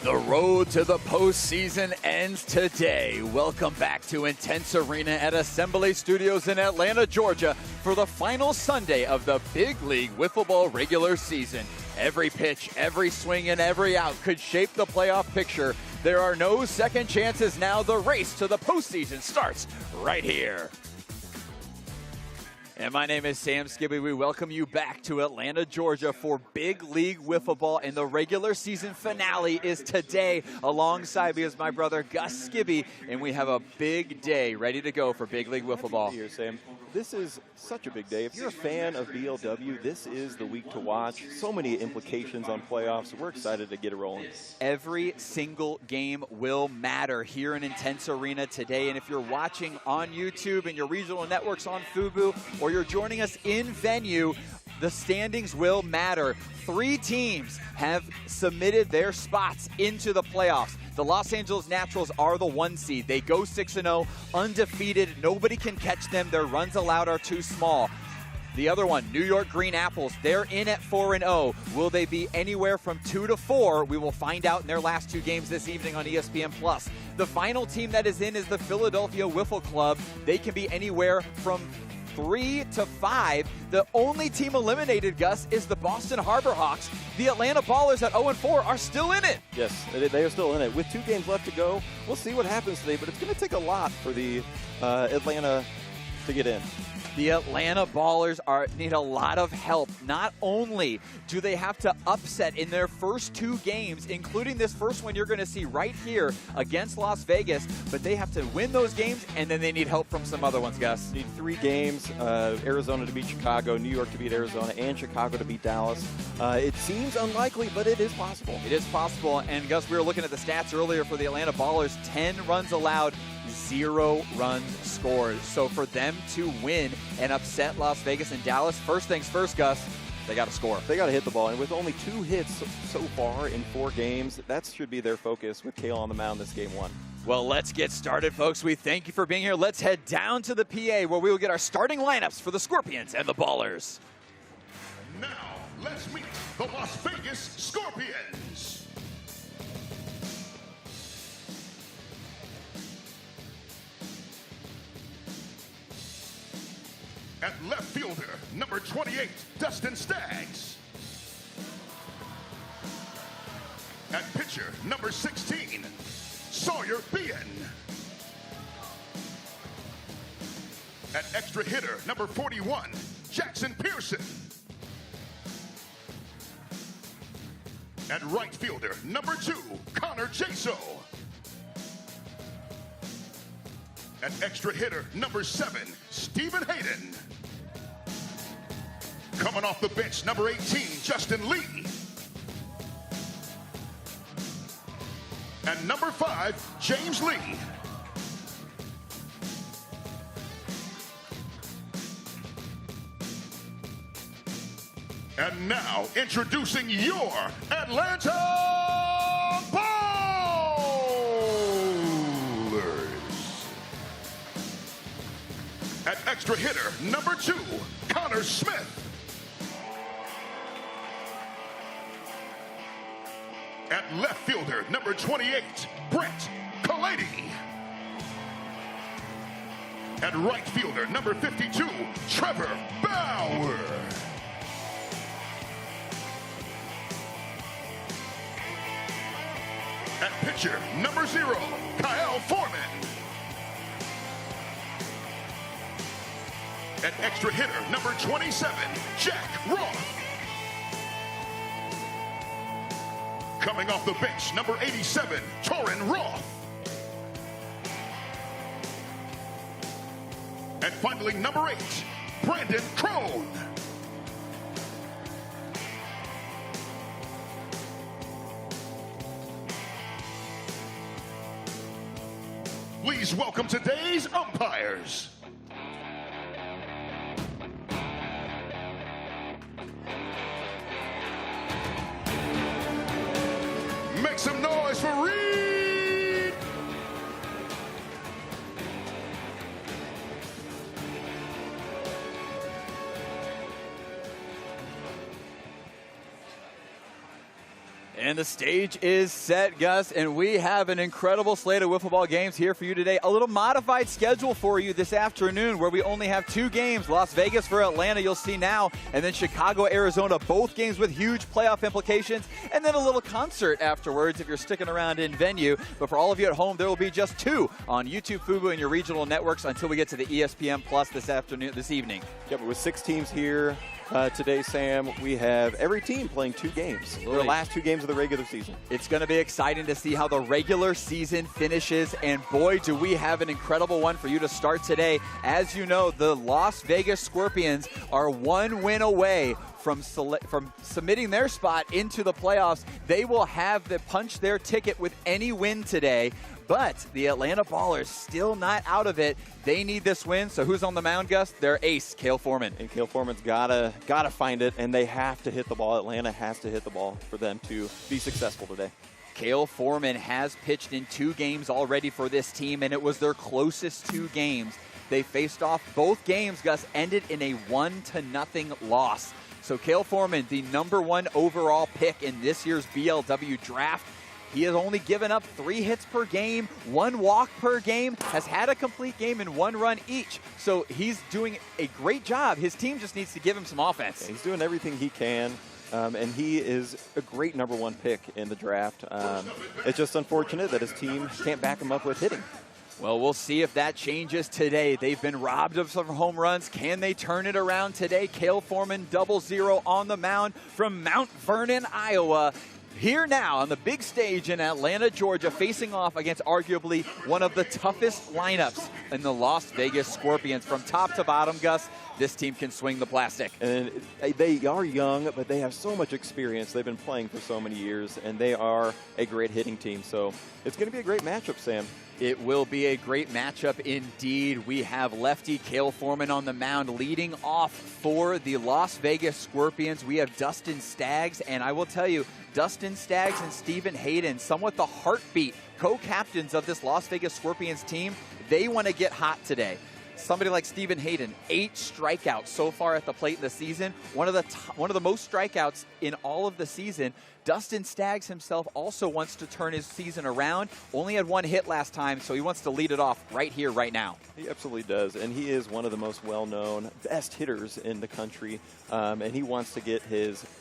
The road to the postseason ends today. Welcome back to Intense Arena at Assembly Studios in Atlanta, Georgia for the final Sunday of the Big League Wiffle Ball regular season. Every pitch, every swing, and every out could shape the playoff picture. There are no second chances now. The race to the postseason starts right here. And my name is Sam Skibby. We welcome you back to Atlanta, Georgia for Big League Wiffle Ball. And the regular season finale is today. Alongside me is my brother, Gus Skibby. And we have a big day ready to go for Big League Wiffle Ball. Here, Sam. This is such a big day. If you're a fan of BLW, this is the week to watch. So many implications on playoffs. We're excited to get it rolling. Every single game will matter here in Intense Arena today. And if you're watching on YouTube and your regional networks on Fubo, or you're joining us in venue, the standings will matter. 3 teams have submitted their spots into the playoffs. The Los Angeles Naturals are the 1 seed. They go 6-0, undefeated. Nobody can catch them. Their runs allowed are too small. The other one, New York Green Apples, they're in at 4-0. Will they be anywhere from 2-4? We will find out in their last 2 games this evening on ESPN+. The final team that is in is the Philadelphia Wiffle Club. They can be anywhere from 3-5. The only team eliminated, Gus, is the Boston Harbor Hawks. The Atlanta Ballers at 0-4 are still in it. Yes, they are still in it. With 2 games left to go, we'll see what happens today, but it's going to take a lot for the Atlanta to get in. The Atlanta Ballers need a lot of help. Not only do they have to upset in their first 2 games, including this first one you're going to see right here against Las Vegas, but they have to win those games, and then they need help from some other ones, Gus. Need 3 games, Arizona to beat Chicago, New York to beat Arizona, and Chicago to beat Dallas. It seems unlikely, but it is possible. It is possible, and Gus, we were looking at the stats earlier for the Atlanta Ballers. 10 runs allowed, 0 runs scored. So for them to win and upset Las Vegas and Dallas, first things first, Gus, they got to score. They got to hit the ball. And with only 2 hits so far in 4 games, that should be their focus with Kale on the mound this game 1. Well, let's get started, folks. We thank you for being here. Let's head down to the PA where we will get our starting lineups for the Scorpions and the Ballers. Now, let's meet the Las Vegas Scorpions. At left fielder, number 28, Dustin Staggs. At pitcher, number 16, Sawyer Bien. At extra hitter, number 41, Jackson Pearson. At right fielder, number 2, Connor Jaso. At extra hitter, number 7, Stephen Hayden. Coming off the bench, number 18, Justin Lee. And number 5, James Lee. And now, introducing your Atlanta Ballers. At extra hitter, number 2, Connor Smith. At left fielder, number 28, Brett Kalady. At right fielder, number 52, Trevor Bauer. At pitcher, number 0, Kyle Foreman. At extra hitter, number 27, Jack Roth. Coming off the bench, number 87, Torrin Roth. And finally, number 8, Brandon Crone. Please welcome today's umpires. Make some noise for Reed. And the stage is set, Gus, and we have an incredible slate of wiffle ball games here for you today. A little modified schedule for you this afternoon where we only have 2 games. Las Vegas for Atlanta, you'll see now, and then Chicago, Arizona, both games with huge playoff implications, and then a little concert afterwards if you're sticking around in venue. But for all of you at home, there will be just 2 on YouTube, Fubo, and your regional networks until we get to the ESPN Plus this evening. Yeah, but with 6 teams here today, Sam, we have every team playing 2 games. The last 2 games of the regular season. It's going to be exciting to see how the regular season finishes, and boy, do we have an incredible one for you to start today. As you know, the Las Vegas Scorpions are 1 win away from submitting their spot into the playoffs. They will have to punch their ticket with any win today. But the Atlanta Ballers still not out of it. They need this win. So who's on the mound, Gus? Their ace, Cale Foreman. And Cale Foreman's gotta find it, and they have to hit the ball. Atlanta has to hit the ball for them to be successful today. Cale Foreman has pitched in 2 games already for this team, and it was their closest 2 games. They faced off both games, Gus, ended in a 1-0 loss. So Cale Foreman, the #1 overall pick in this year's BLW draft. He has only given up 3 hits per game, 1 walk per game, has had a complete game and 1 run each. So he's doing a great job. His team just needs to give him some offense. Yeah, he's doing everything he can, and he is a great #1 pick in the draft. It's just unfortunate that his team can't back him up with hitting. Well, we'll see if that changes today. They've been robbed of some home runs. Can they turn it around today? Cale Foreman, 0-0 on the mound from Mount Vernon, Iowa. Here now on the big stage in Atlanta, Georgia, facing off against arguably one of the toughest lineups in the Las Vegas Scorpions. From top to bottom, Gus, this team can swing the plastic. And they are young, but they have so much experience. They've been playing for so many years, and they are a great hitting team. So it's going to be a great matchup, Sam. It will be a great matchup indeed. We have lefty Cale Foreman on the mound leading off for the Las Vegas Scorpions. We have Dustin Staggs, and I will tell you, Dustin Staggs and Stephen Hayden, somewhat the heartbeat co-captains of this Las Vegas Scorpions team. They want to get hot today. Somebody like Stephen Hayden, 8 strikeouts so far at the plate in the season. One of the most strikeouts in all of the season. Dustin Staggs himself also wants to turn his season around. Only had 1 hit last time, so he wants to lead it off right here, right now. He absolutely does, and he is one of the most well-known, best hitters in the country, and he wants to get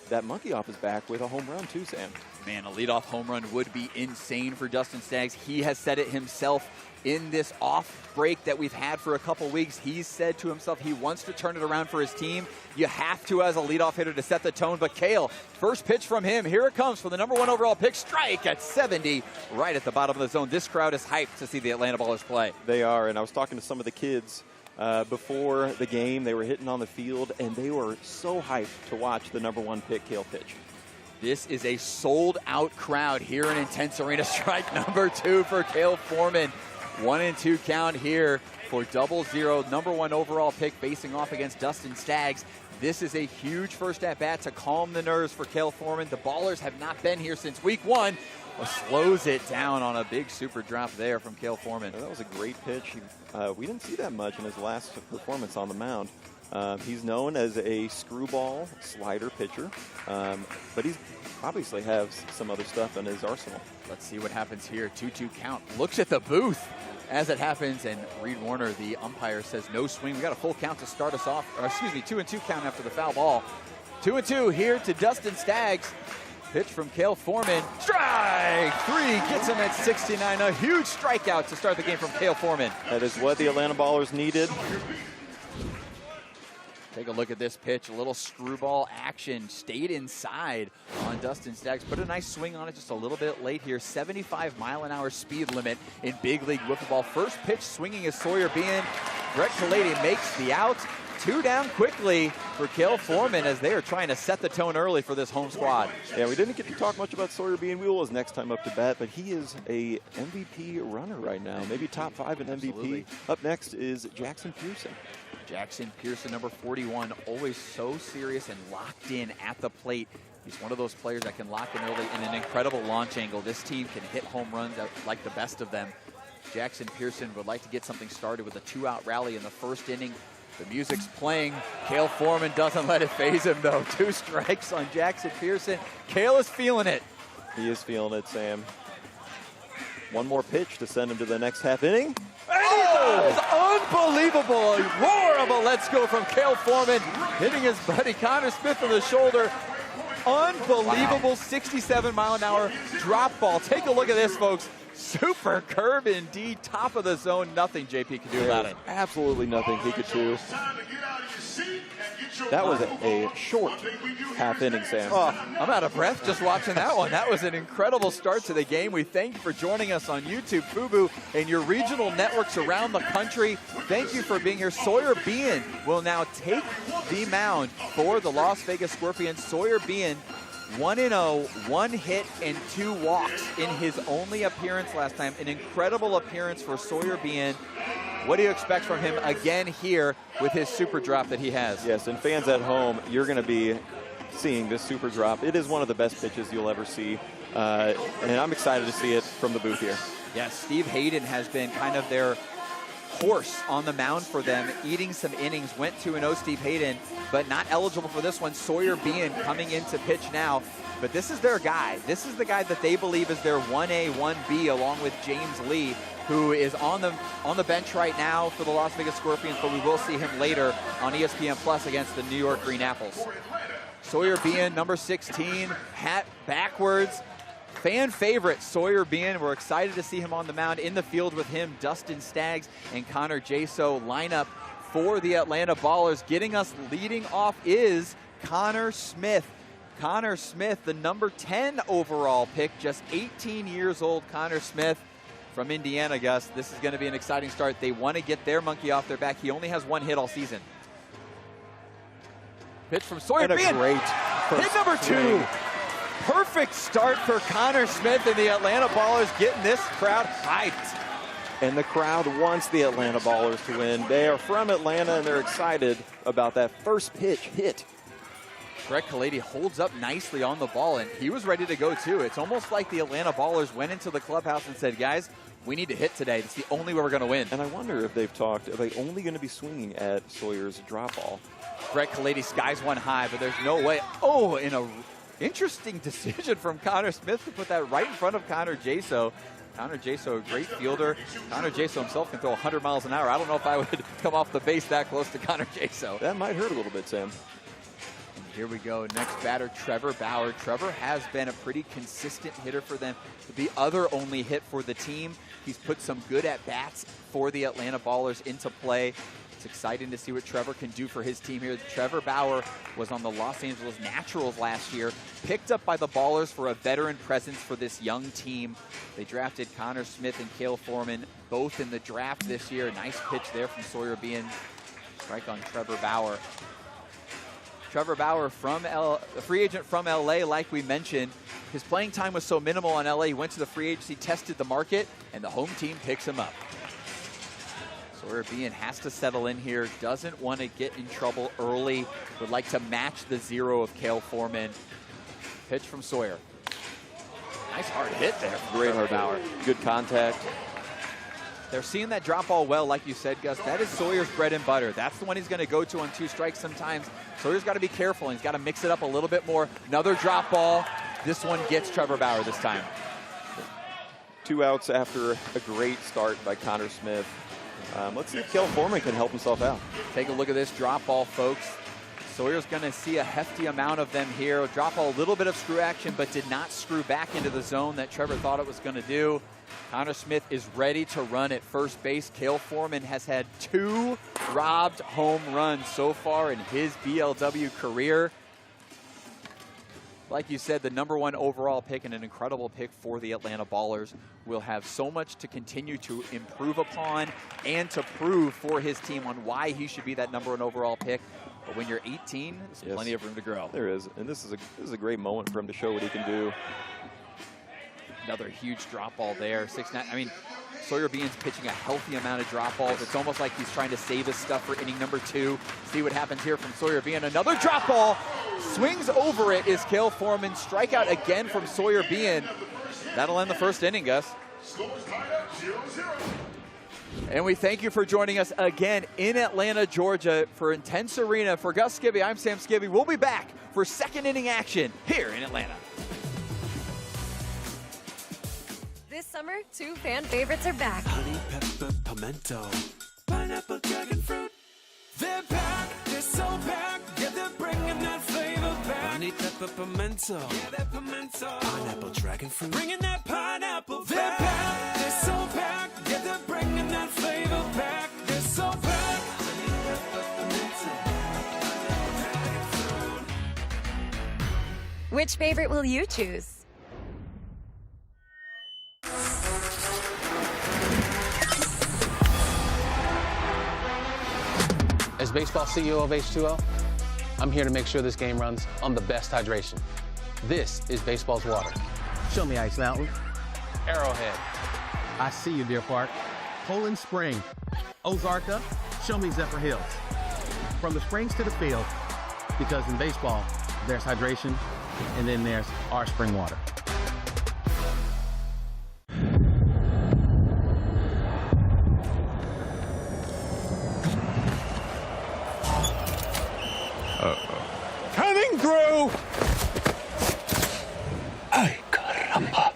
that monkey off his back with a home run too, Sam. Man, a leadoff home run would be insane for Dustin Staggs. He has said it himself in this off break that we've had for a couple weeks. He's said to himself he wants to turn it around for his team. You have to as a leadoff hitter to set the tone. But Cale, first pitch from him. Here it comes for the #1 overall pick. Strike at 70, right at the bottom of the zone. This crowd is hyped to see the Atlanta Ballers play. They are, and I was talking to some of the kids before the game. They were hitting on the field, and they were so hyped to watch the #1 pick Cale pitch. This is a sold-out crowd here in Intense Arena. Strike #2 for Cale Foreman. 1-2 count here for 0-0, #1 overall pick facing off against Dustin Staggs. This is a huge first at-bat to calm the nerves for Cale Foreman. The Ballers have not been here since week 1. Slows it down on a big super drop there from Cale Foreman. That was a great pitch. We didn't see that much in his last performance on the mound. He's known as a screwball slider pitcher, but he obviously has some other stuff in his arsenal. Let's see what happens here. 2-2 count. Looks at the booth as it happens, and Reed Warner, the umpire, says no swing. We got a full count to start us off. Or excuse me, 2-2 count after the foul ball. 2-2 here to Dustin Staggs. Pitch from Cale Foreman. Strike 3 gets him at 69. A huge strikeout to start the game from Cale Foreman. That is what the Atlanta Ballers needed. Take a look at this pitch. A little screwball action. Stayed inside on Dustin Staggs. Put a nice swing on it just a little bit late here. 75-mile-an-hour speed limit in big league wiffle ball. First pitch swinging is Sawyer Bean. Brett Kalady makes the out. 2 down quickly for Cale Foreman as they are trying to set the tone early for this home squad. Yeah, we didn't get to talk much about Sawyer Bean. We will his next time up to bat, but he is a MVP runner right now. Maybe top 5 in MVP. Absolutely. Up next is Jackson Pearson. Jackson Pearson, number 41, always so serious and locked in at the plate. He's one of those players that can lock in early in an incredible launch angle. This team can hit home runs like the best of them. Jackson Pearson would like to get something started with a 2-out rally in the first inning. The music's playing. Cale Foreman doesn't let it faze him, though. 2 strikes on Jackson Pearson. Cale is feeling it. He is feeling it, Sam. One more pitch to send him to the next half inning. Oh, it's unbelievable. A roar of a let's go from Cale Foreman, hitting his buddy Connor Smith in the shoulder. Unbelievable 67-mile-an-hour drop ball. Take a look at this, folks. Super curve indeed, top of the zone. Nothing JP could do about it. Absolutely nothing he could do. That was a short half inning, Sam. Oh, I'm out of breath just watching that one. That was an incredible start to the game. We thank you for joining us on YouTube, FUBU, and your regional networks around the country. Thank you for being here. Sawyer Bean will now take the mound for the Las Vegas Scorpions. Sawyer Bean, 1-0, 1 hit and 2 walks in his only appearance last time. An incredible appearance for Sawyer Bean. What do you expect from him again here with his super drop that he has? Yes, and fans at home, you're going to be seeing this super drop. It is one of the best pitches you'll ever see, and I'm excited to see it from the booth here. Yes, Steve Hayden has been kind of their horse on the mound for them, eating some innings. Went 2-0 Steve Hayden, but not eligible for this one. Sawyer Bean coming in to pitch now, but this is their guy. This is the guy that they believe is their 1A, 1B, along with James Lee, who is on the bench right now for the Las Vegas Scorpions, but we will see him later on ESPN Plus against the New York Green Apples. Sawyer Bean, number 16, hat backwards. Fan favorite, Sawyer Bean. We're excited to see him on the mound. In the field with him, Dustin Staggs and Connor Jaso. Lineup for the Atlanta Ballers. Getting us leading off is Connor Smith. Connor Smith, the number 10 overall pick, just 18 years old. Connor Smith from Indiana, Gus. This is going to be an exciting start. They want to get their monkey off their back. He only has 1 hit all season. Pitch from Sawyer Bean. Great hit number 2. Perfect start for Connor Smith and the Atlanta Ballers, getting this crowd hyped. And the crowd wants the Atlanta Ballers to win. They are from Atlanta, and they're excited about that first pitch hit. Brett Kalady holds up nicely on the ball, and he was ready to go too. It's almost like the Atlanta Ballers went into the clubhouse and said, guys, we need to hit today. It's the only way we're going to win. And I wonder if they've talked, are they only going to be swinging at Sawyer's drop ball? Brett Kalady skies one high, but there's no way. Oh, in a interesting decision from Connor Smith to put that right in front of Connor Jaso. Connor Jaso, a great fielder. Connor Jaso himself can throw 100 miles an hour. I don't know if I would come off the base that close to Connor Jaso. That might hurt a little bit, Sam. Here we go. Next batter, Trevor Bauer. Trevor has been a pretty consistent hitter for them. The other only hit for the team. He's put some good at-bats for the Atlanta Ballers into play. It's exciting to see what Trevor can do for his team here. Trevor Bauer was on the Los Angeles Naturals last year, picked up by the Ballers for a veteran presence for this young team. They drafted Connor Smith and Cale Foreman both in the draft this year. Nice pitch there from Sawyer Bean. Strike on Trevor Bauer. Trevor Bauer, a free agent from LA, like we mentioned. His playing time was so minimal on LA, he went to the free agency, tested the market, and the home team picks him up. Sawyer Bean has to settle in here, doesn't want to get in trouble early, would like to match the 0 of Cale Foreman. Pitch from Sawyer. Nice hard hit there. Great hard Bauer. Good contact. They're seeing that drop ball well, like you said, Gus. That is Sawyer's bread and butter. That's the one he's going to go to on 2 strikes sometimes. Sawyer's got to be careful. He's got to mix it up a little bit more. Another drop ball. This one gets Trevor Bauer this time. 2 outs after a great start by Connor Smith. Let's see if Cale Foreman can help himself out. Take a look at this drop ball, folks. Sawyer's going to see a hefty amount of them here. Drop ball, a little bit of screw action, but did not screw back into the zone that Trevor thought it was going to do. Connor Smith is ready to run at first base. Cale Foreman has had 2 robbed home runs so far in his BLW career. Like you said, the #1 overall pick and an incredible pick for the Atlanta Ballers. Will have so much to continue to improve upon and to prove for his team on why he should be that '1 overall pick. But when you're 18, there's plenty of room to grow. There is, and this is a great moment for him to show what he can do. Another huge drop ball there, 6'9". I mean, Sawyer Bean's pitching a healthy amount of drop balls. It's almost like he's trying to save his stuff for inning #2. See what happens here from Sawyer Bean. Another drop ball. Swings over it is Cale Foreman. Strikeout again from Sawyer Bean. That'll end the first inning, Gus. And we thank you for joining us again in Atlanta, Georgia for Intense Arena. For Gus Skibby, I'm Sam Skibby. We'll be back for second inning action here in Atlanta. summer, 2 fan favorites are back. Honey, pepper, pimento. Pineapple, dragon fruit. They're back. They're so back. Yeah, they're bringing that flavor back. Honey, pepper, pimento. Yeah, that pimento. Pineapple, dragon fruit. Bringing that pineapple back. They're back. They're so back. Yeah, they're bringing that flavor back. They're so back. Honey, pepper, pimento. Pineapple, dragon fruit. Which favorite will you choose? As baseball CEO of H2O, I'm here to make sure this game runs on the best hydration. This is baseball's water. Show me Ice Mountain. Arrowhead. I see you, Deer Park. Poland Spring. Ozarka. Show me Zephyr Hills. From the springs to the field, because in baseball, there's hydration, and then there's our spring water. Coming through! Ay, caramba.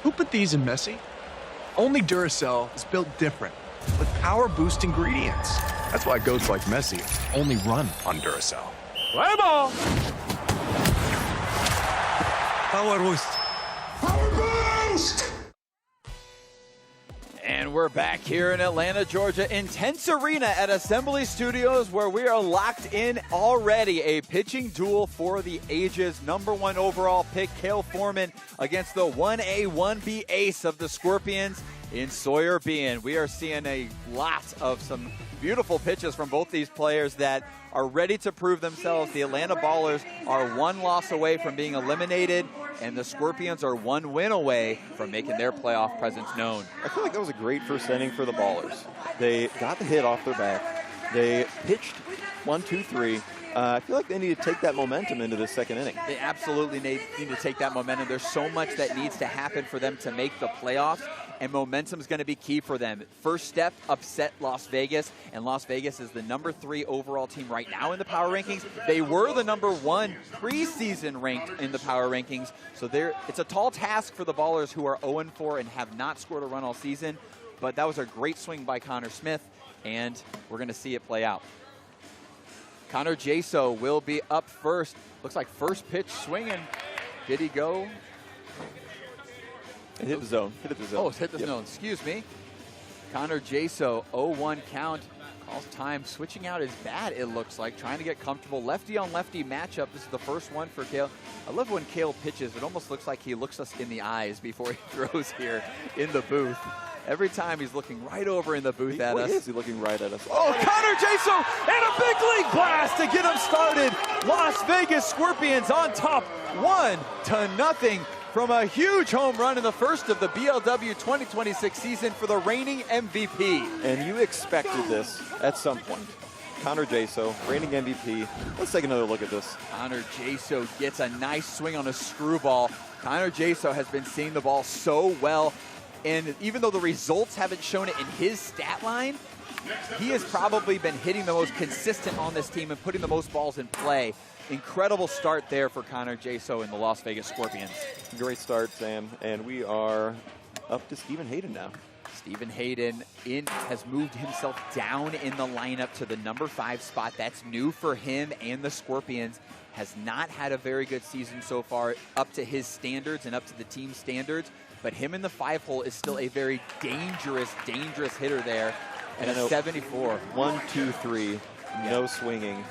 Who put these in Messi? Only Duracell is built different, with power-boost ingredients. That's why goats like Messi only run on Duracell. Play ball! Power boost. Power boost! And we're back here in Atlanta, Georgia, Intense Arena at Assembly Studios, where we are locked in already. A pitching duel for the ages. #1 overall pick, Cale Foreman, against the 1A, 1B ace of the Scorpions in Sawyer Bean. We are seeing a lot of some beautiful pitches from both these players that are ready to prove themselves. The Atlanta Ballers are 1 loss away from being eliminated, and the Scorpions are 1 win away from making their playoff presence known. I feel like that was a great first inning for the Ballers. They got the hit off their back. They pitched 1, 2, 3. I feel like they need to take that momentum into the second inning. They absolutely need to take that momentum. There's so much that needs to happen for them to make the playoffs, and momentum is going to be key for them. First step, upset Las Vegas, and Las Vegas is the #3 overall team right now in the power rankings. They were the #1 preseason ranked in the power rankings, so it's a tall task for the Ballers, who are 0-4 and have not scored a run all season, but that was a great swing by Connor Smith, and we're going to see it play out. Connor Jaso will be up first. Looks like first pitch swinging. Did he go? It hit the zone. Hit the zone. Oh, it's hit the zone. Excuse me. Connor Jaso, 0-1 count. Calls time. Switching out his bat, it looks like. Trying to get comfortable. Lefty on lefty matchup. This is the first one for Cale. I love when Cale pitches. It almost looks like he looks us in the eyes before he throws here in the booth. Every time he's looking right over in the booth at us. Is he looking right at us? Oh, Connor Jaso and a big league blast to get him started. Las Vegas Scorpions on top 1-0 from a huge home run in the first of the BLW 2026 season for the reigning MVP. And you expected this at some point. Connor Jaso, reigning MVP. Let's take another look at this. Connor Jaso gets a nice swing on a screwball. Connor Jaso has been seeing the ball so well. And even though the results haven't shown it in his stat line, he has probably been hitting the most consistent on this team and putting the most balls in play. Incredible start there for Connor Jaso and the Las Vegas Scorpions. Great start, Sam. And we are up to Stephen Hayden now. Stephen Hayden has moved himself down in the lineup to the #5 spot. That's new for him and the Scorpions. Has not had a very good season so far, up to his standards and up to the team's standards. But him in the 5-hole is still a very dangerous hitter there. And a 74. 1, 2, 3, no swinging.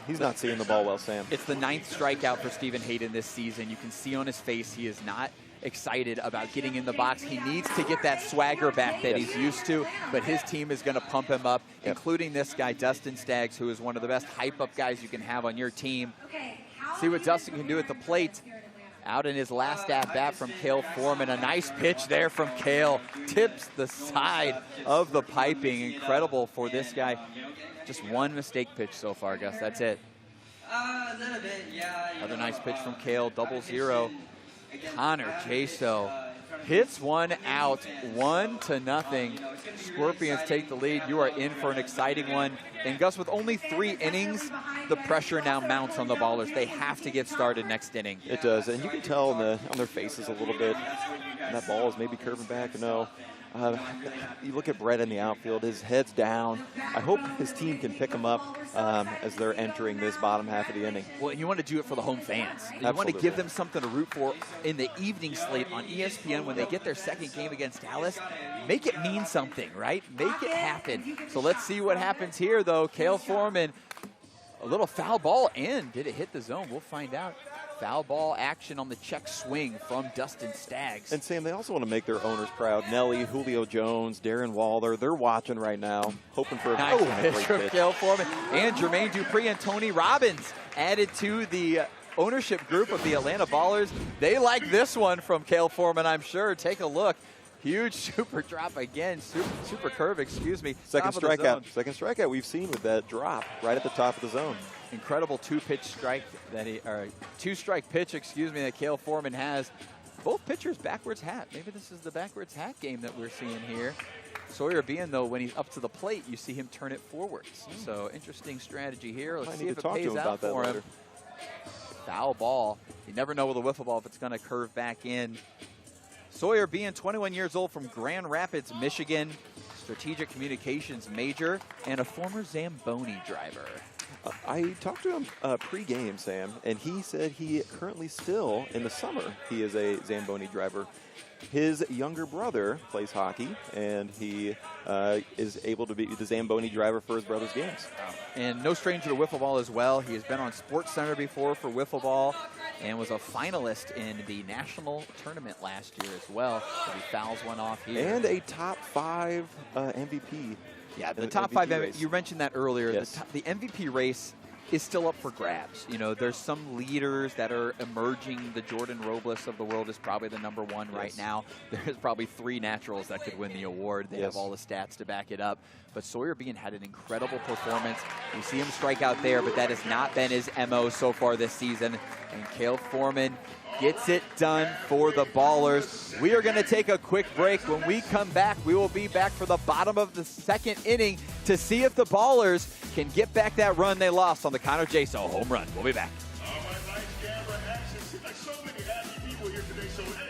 He's not seeing the ball well, Sam. It's the 9th strikeout for Stephen Hayden this season. You can see on his face he is not excited about getting in the box. He needs to get that swagger back that he's used to, but his team is going to pump him up, including this guy, Dustin Staggs, who is one of the best hype-up guys you can have on your team. See what Dustin can do at the plate. Out in his last at-bat from Cale Foreman. A nice pitch there from Cale. Tips the side of the piping. Incredible for this guy. Just one mistake pitch so far, Gus. That's it. A little bit, yeah. Another nice pitch from Cale. 0-0. Connor Jaso hits one out, 1-0. Scorpions take the lead. You are in for an exciting one. And Gus, with only 3 innings, the pressure now mounts on the Ballers. They have to get started next inning. It does, and you can tell on their faces a little bit. And that ball is maybe curving back. No, you look at Brett in the outfield, his head's down. I hope his team can pick him up as they're entering this bottom half of the inning. Well, and you want to do it for the home fans. You want to give them something to root for in the evening slate on ESPN when they get their second game against Dallas. Make it mean something, right? Make it happen. So let's see what happens here, though. Cale Foreman, a little foul ball, and did it hit the zone? We'll find out. Foul ball action on the check swing from Dustin Staggs. And Sam, they also want to make their owners proud. Nelly, Julio Jones, Darren Waller, they're watching right now, hoping for a nice pitch from Cale Foreman. And Jermaine Dupree and Tony Robbins added to the ownership group of the Atlanta Ballers. They like this one from Cale Foreman, I'm sure. Take a look. Huge super drop again, super curve, excuse me. Second strikeout we've seen with that drop right at the top of the zone. Incredible two-strike pitch, excuse me, that Cale Foreman has. Both pitchers backwards hat. Maybe this is the backwards hat game that we're seeing here. Sawyer Bean, though, when he's up to the plate, you see him turn it forwards. So interesting strategy here. Let's see if it pays out for him. Foul ball. You never know with a wiffle ball if it's going to curve back in. Sawyer Bean, 21 years old, from Grand Rapids, Michigan, strategic communications major, and a former Zamboni driver. I talked to him pre-game, Sam, and he said he currently still, in the summer, he is a Zamboni driver. His younger brother plays hockey, and he is able to be the Zamboni driver for his brother's games. And no stranger to wiffle ball as well. He has been on Sports Center before for wiffle ball and was a finalist in the national tournament last year as well. So he fouls one off here. And a top 5 MVP. Yeah, the top 5 race. You mentioned that earlier. Yes. The MVP race is still up for grabs. You know, there's some leaders that are emerging. The Jordan Robles of the world is probably the #1 right now. There's probably 3 naturals that could win the award. They have all the stats to back it up. But Sawyer Bean had an incredible performance. You see him strike out there, but that has not been his MO so far this season. And Cale Foreman gets it done for the Ballers. We are going to take a quick break. When we come back, we will be back for the bottom of the 2nd inning to see if the Ballers can get back that run they lost on the Connor Jaso home run. We'll be back. All right, nice camera action. Seems like so many happy people here today, so hey.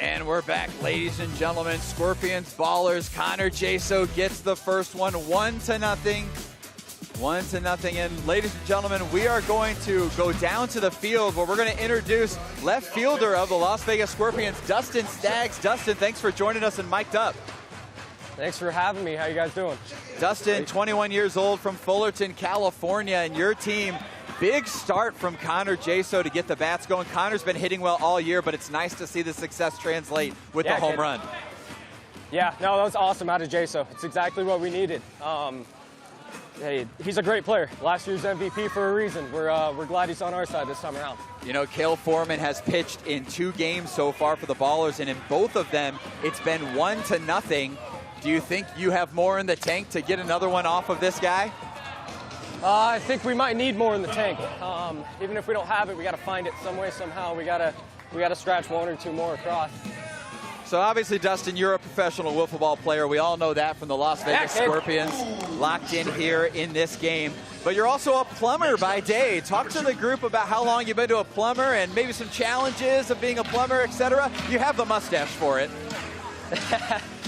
And we're back, ladies and gentlemen. Scorpions, Ballers. Connor Jaso gets the first one, 1-0. 1-0. And ladies and gentlemen, we are going to go down to the field where we're going to introduce left fielder of the Las Vegas Scorpions, Dustin Staggs. Dustin, thanks for joining us and mic'd up. Thanks for having me. How you guys doing? Dustin, 21 years old, from Fullerton, California, and your team, big start from Connor Jaso to get the bats going. Connor's been hitting well all year, but it's nice to see the success translate with the home run. Yeah, no, that was awesome out of Jaso. It's exactly what we needed. hey, he's a great player. Last year's MVP for a reason. We're glad he's on our side this time around. You know, Cale Foreman has pitched in 2 games so far for the Ballers, and in both of them, it's been 1-0. Do you think you have more in the tank to get another one off of this guy? I think we might need more in the tank. Even if we don't have it, we got to find it some way, somehow. We got to scratch 1 or 2 more across. So obviously, Dustin, you're a professional wiffle ball player. We all know that from the Las Vegas Scorpions, locked in here in this game. But you're also a plumber by day. Talk to the group about how long you've been to a plumber and maybe some challenges of being a plumber, etc. You have the mustache for it.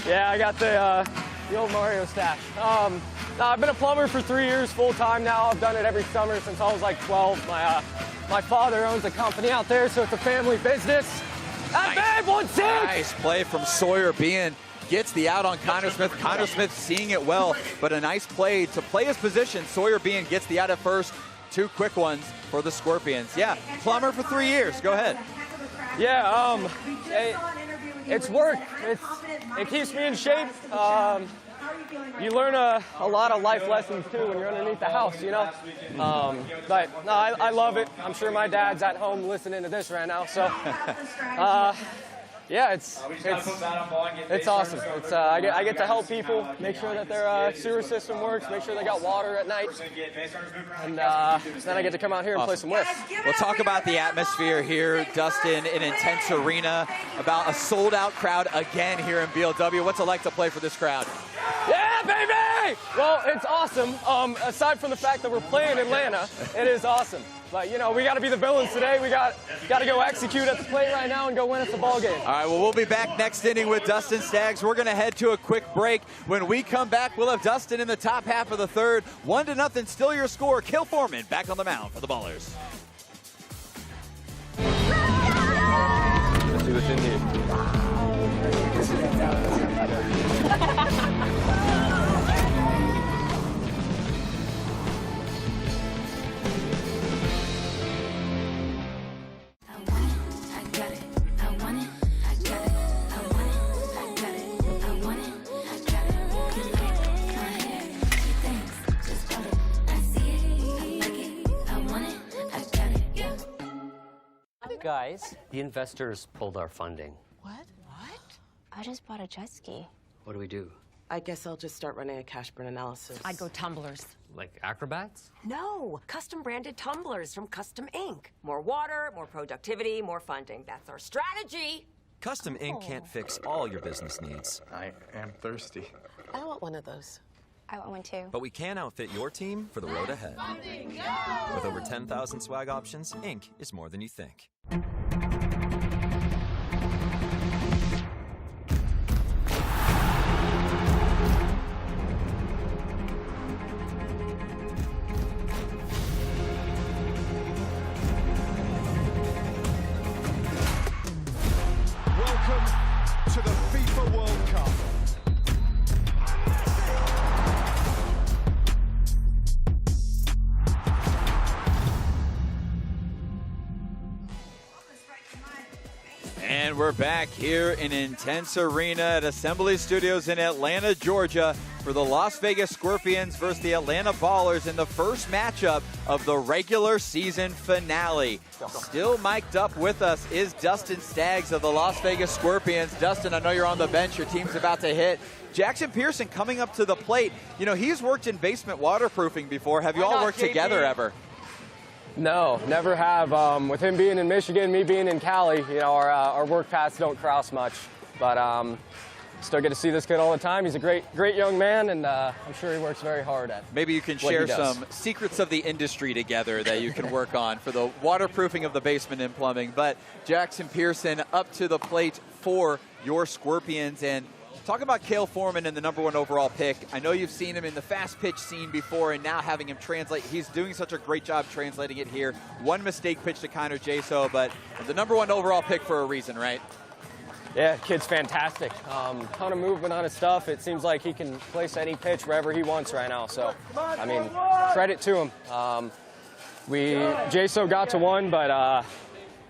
Yeah, I got the old Mario stash. I've been a plumber for 3 years full time now. I've done it every summer since I was like 12. My father owns a company out there, so it's a family business. Nice. 1-6. Nice play from Sawyer Bean. Gets the out on Connor Smith. Connor Smith seeing it well, but a nice play to play his position. Sawyer Bean gets the out at first. 2 quick ones for the Scorpions. Yeah, plumber for 3 years. Go ahead. Yeah, it's work. It keeps me in shape. You learn a lot of life lessons too when you're underneath the house, you know. But no, I love it. I'm sure my dad's at home listening to this right now. So, yeah, it's awesome. I get to help people, make sure that their sewer system works, make sure they got water at night, and then I get to come out here and play some whist. We'll talk about the atmosphere here, Dustin, in Intense Arena, about a sold-out crowd again here in BLW. What's it like to play for this crowd? Yeah, baby! Well, it's awesome. Aside from the fact that we're playing Atlanta, it is awesome. But, you know, we got to be the villains today. We got to go execute at the plate right now and go win us the ball game. All right, well, we'll be back next inning with Dustin Staggs. We're going to head to a quick break. When we come back, we'll have Dustin in the top half of the third. 1-0, still your score. Cale Foreman back on the mound for the Ballers. Let's see what's in here. Guys, the investors pulled our funding. What? I just bought a jet ski. What do we do? I guess I'll just start running a cash burn analysis. I'd go tumblers. Like acrobats? No, custom branded tumblers from Custom Inc. More water, more productivity, more funding. That's our strategy. Custom Inc. can't fix all your business needs. I am thirsty. I want one of those. I want one too. But we can outfit your team for the road ahead. With over 10,000 swag options, Inc. is more than you think. Welcome to the FIFA World Cup. And we're back here in Intense Arena at Assembly Studios in Atlanta, Georgia, for the Las Vegas Scorpions versus the Atlanta Ballers in the first matchup of the regular season finale. Still mic'd up with us is Dustin Staggs of the Las Vegas Scorpions. Dustin, I know you're on the bench. Your team's about to hit. Jackson Pearson coming up to the plate. You know, he's worked in basement waterproofing before. Have you all worked together ever? No, never have. With him being in Michigan, me being in Cali, you know, our work paths don't cross much. But still get to see this kid all the time. He's a great young man, and I'm sure he works very hard at it. Maybe you can share some secrets of the industry together that you can work on for the waterproofing of the basement and plumbing. But Jackson Pearson up to the plate for your Scorpions. And talk about Cale Foreman and the #1 overall pick. I know you've seen him in the fast pitch scene before, and now having him translate, he's doing such a great job translating it here. One mistake pitch to Connor Jaso, but the #1 overall pick for a reason, right? Yeah, kid's fantastic. Ton of movement on his stuff. It seems like he can place any pitch wherever he wants right now. So, I mean, credit to him. Jaso got to 1, but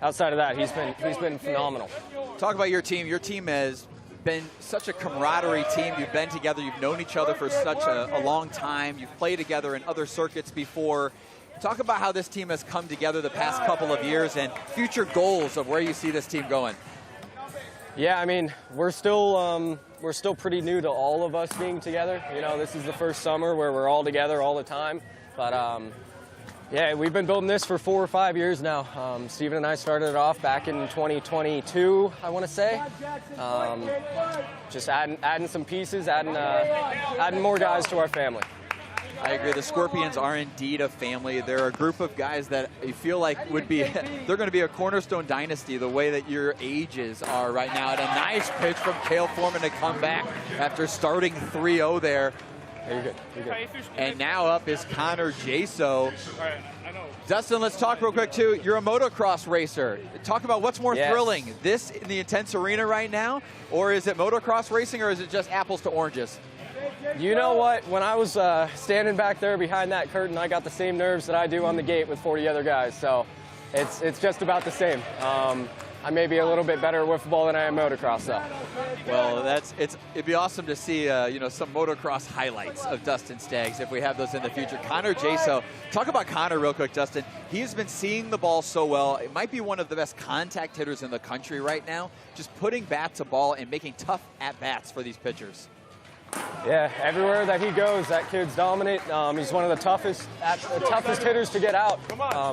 outside of that, he's been phenomenal. Talk about your team. Your team has been such a camaraderie team. You've been together. You've known each other for such a long time. You've played together in other circuits before. Talk about how this team has come together the past couple of years and future goals of where you see this team going. Yeah, I mean, we're still pretty new to all of us being together. You know, this is the first summer where we're all together all the time. But yeah, we've been building this for 4 or 5 years now. Steven and I started it off back in 2022, I want to say. Just adding some pieces, adding more guys to our family. I agree. The Scorpions are indeed a family. They're a group of guys that you feel like would be, they're going to be a cornerstone dynasty the way that your ages are right now. And a nice pitch from Cale Foreman to come back after starting 3-0 there. You're good. You're good. And now up is Connor Jaso. Dustin, let's talk real quick too. You're a motocross racer. Talk about what's more thrilling, this in the Intense Arena right now, or is it motocross racing, or is it just apples to oranges? You know what? When I was standing back there behind that curtain, I got the same nerves that I do on the gate with 40 other guys. So it's just about the same. I may be a little bit better at wiffle ball than I am motocross, though. Well, it'd be awesome to see some motocross highlights of Dustin Staggs if we have those in the future. Connor Jaso, talk about Connor real quick, Dustin. He's been seeing the ball so well. It might be one of the best contact hitters in the country right now, just putting bat to ball and making tough at-bats for these pitchers. Yeah, everywhere that he goes, that kid's dominant. He's one of the toughest hitters to get out.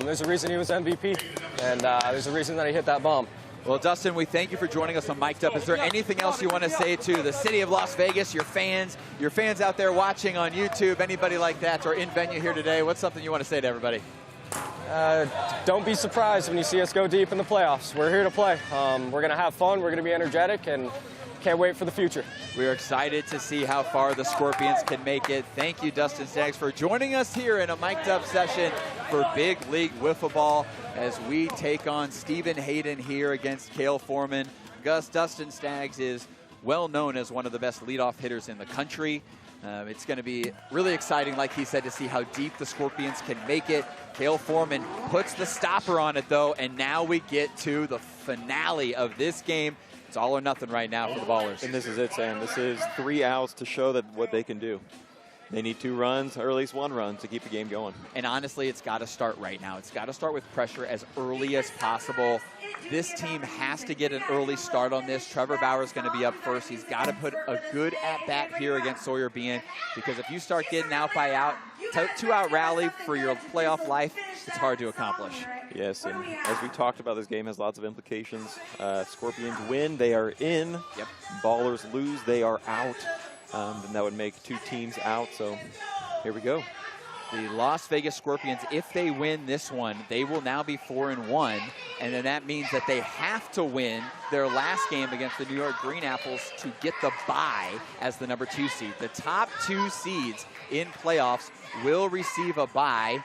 There's a reason he was MVP, and there's a reason that he hit that bomb. Well, Dustin, we thank you for joining us on Mic'd Up. Is there anything else you want to say to the city of Las Vegas, your fans out there watching on YouTube, anybody like that, or in venue here today? What's something you want to say to everybody? Don't be surprised when you see us go deep in the playoffs. We're here to play. We're going to have fun. We're going to be energetic, and can't wait for the future. We are excited to see how far the Scorpions can make it. Thank you, Dustin Staggs, for joining us here in a Mic'd Up session for Big League Wiffle Ball as we take on Stephen Hayden here against Cale Foreman. Dustin Staggs is well known as one of the best leadoff hitters in the country. It's going to be really exciting, like he said, to see how deep the Scorpions can make it. Cale Foreman puts the stopper on it, though, and now we get to the finale of this game. It's all or nothing right now for the Ballers. And this is it, Sam. This is 3 outs to show that what they can do. They need 2 runs, or at least 1 run, to keep the game going. And honestly, it's got to start right now. It's got to start with pressure as early as possible. This team has to get an early start on this. Trevor Bauer's going to be up first. He's got to put a good at-bat here against Sawyer Bean, because if you start getting out by out, 2-out rally for your playoff life, it's hard to accomplish. Yes, and as we talked about, this game has lots of implications. Scorpions win, they are in. Yep. Ballers lose, they are out. Then that would make 2 teams out, so here we go. The Las Vegas Scorpions, if they win this one, they will now be 4-1, and then that means that they have to win their last game against the New York Green Apples to get the bye as the number 2 seed. The top 2 seeds in playoffs will receive a bye.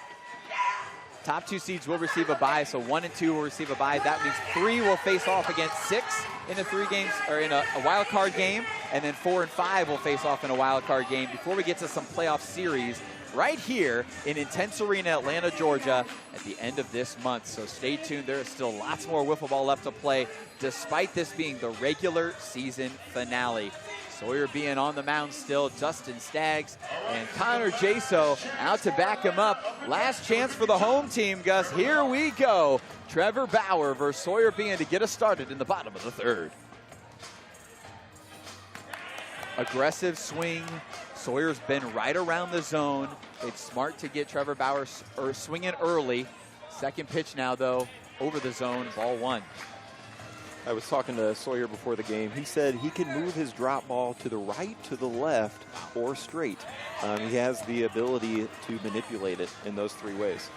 Top 2 seeds will receive a bye, so 1 and 2 will receive a bye. That means 3 will face off against 6 in the 3 games, or in a wild card game, and then 4 and 5 will face off in a wild card game before we get to some playoff series right here in Intense Arena, Atlanta, Georgia, at the end of this month. So stay tuned. There is still lots more wiffle ball left to play, despite this being the regular season finale. Sawyer being on the mound still, Dustin Staggs and Connor Jaso out to back him up. Last chance for the home team, Gus. Here we go. Trevor Bauer versus Sawyer Bean to get us started in the bottom of the 3rd. Aggressive swing. Sawyer's been right around the zone. It's smart to get Trevor Bauer swinging early. Second pitch now, though, over the zone, ball 1. I was talking to Sawyer before the game. He said he can move his drop ball to the right, to the left, or straight. He has the ability to manipulate it in those 3 ways.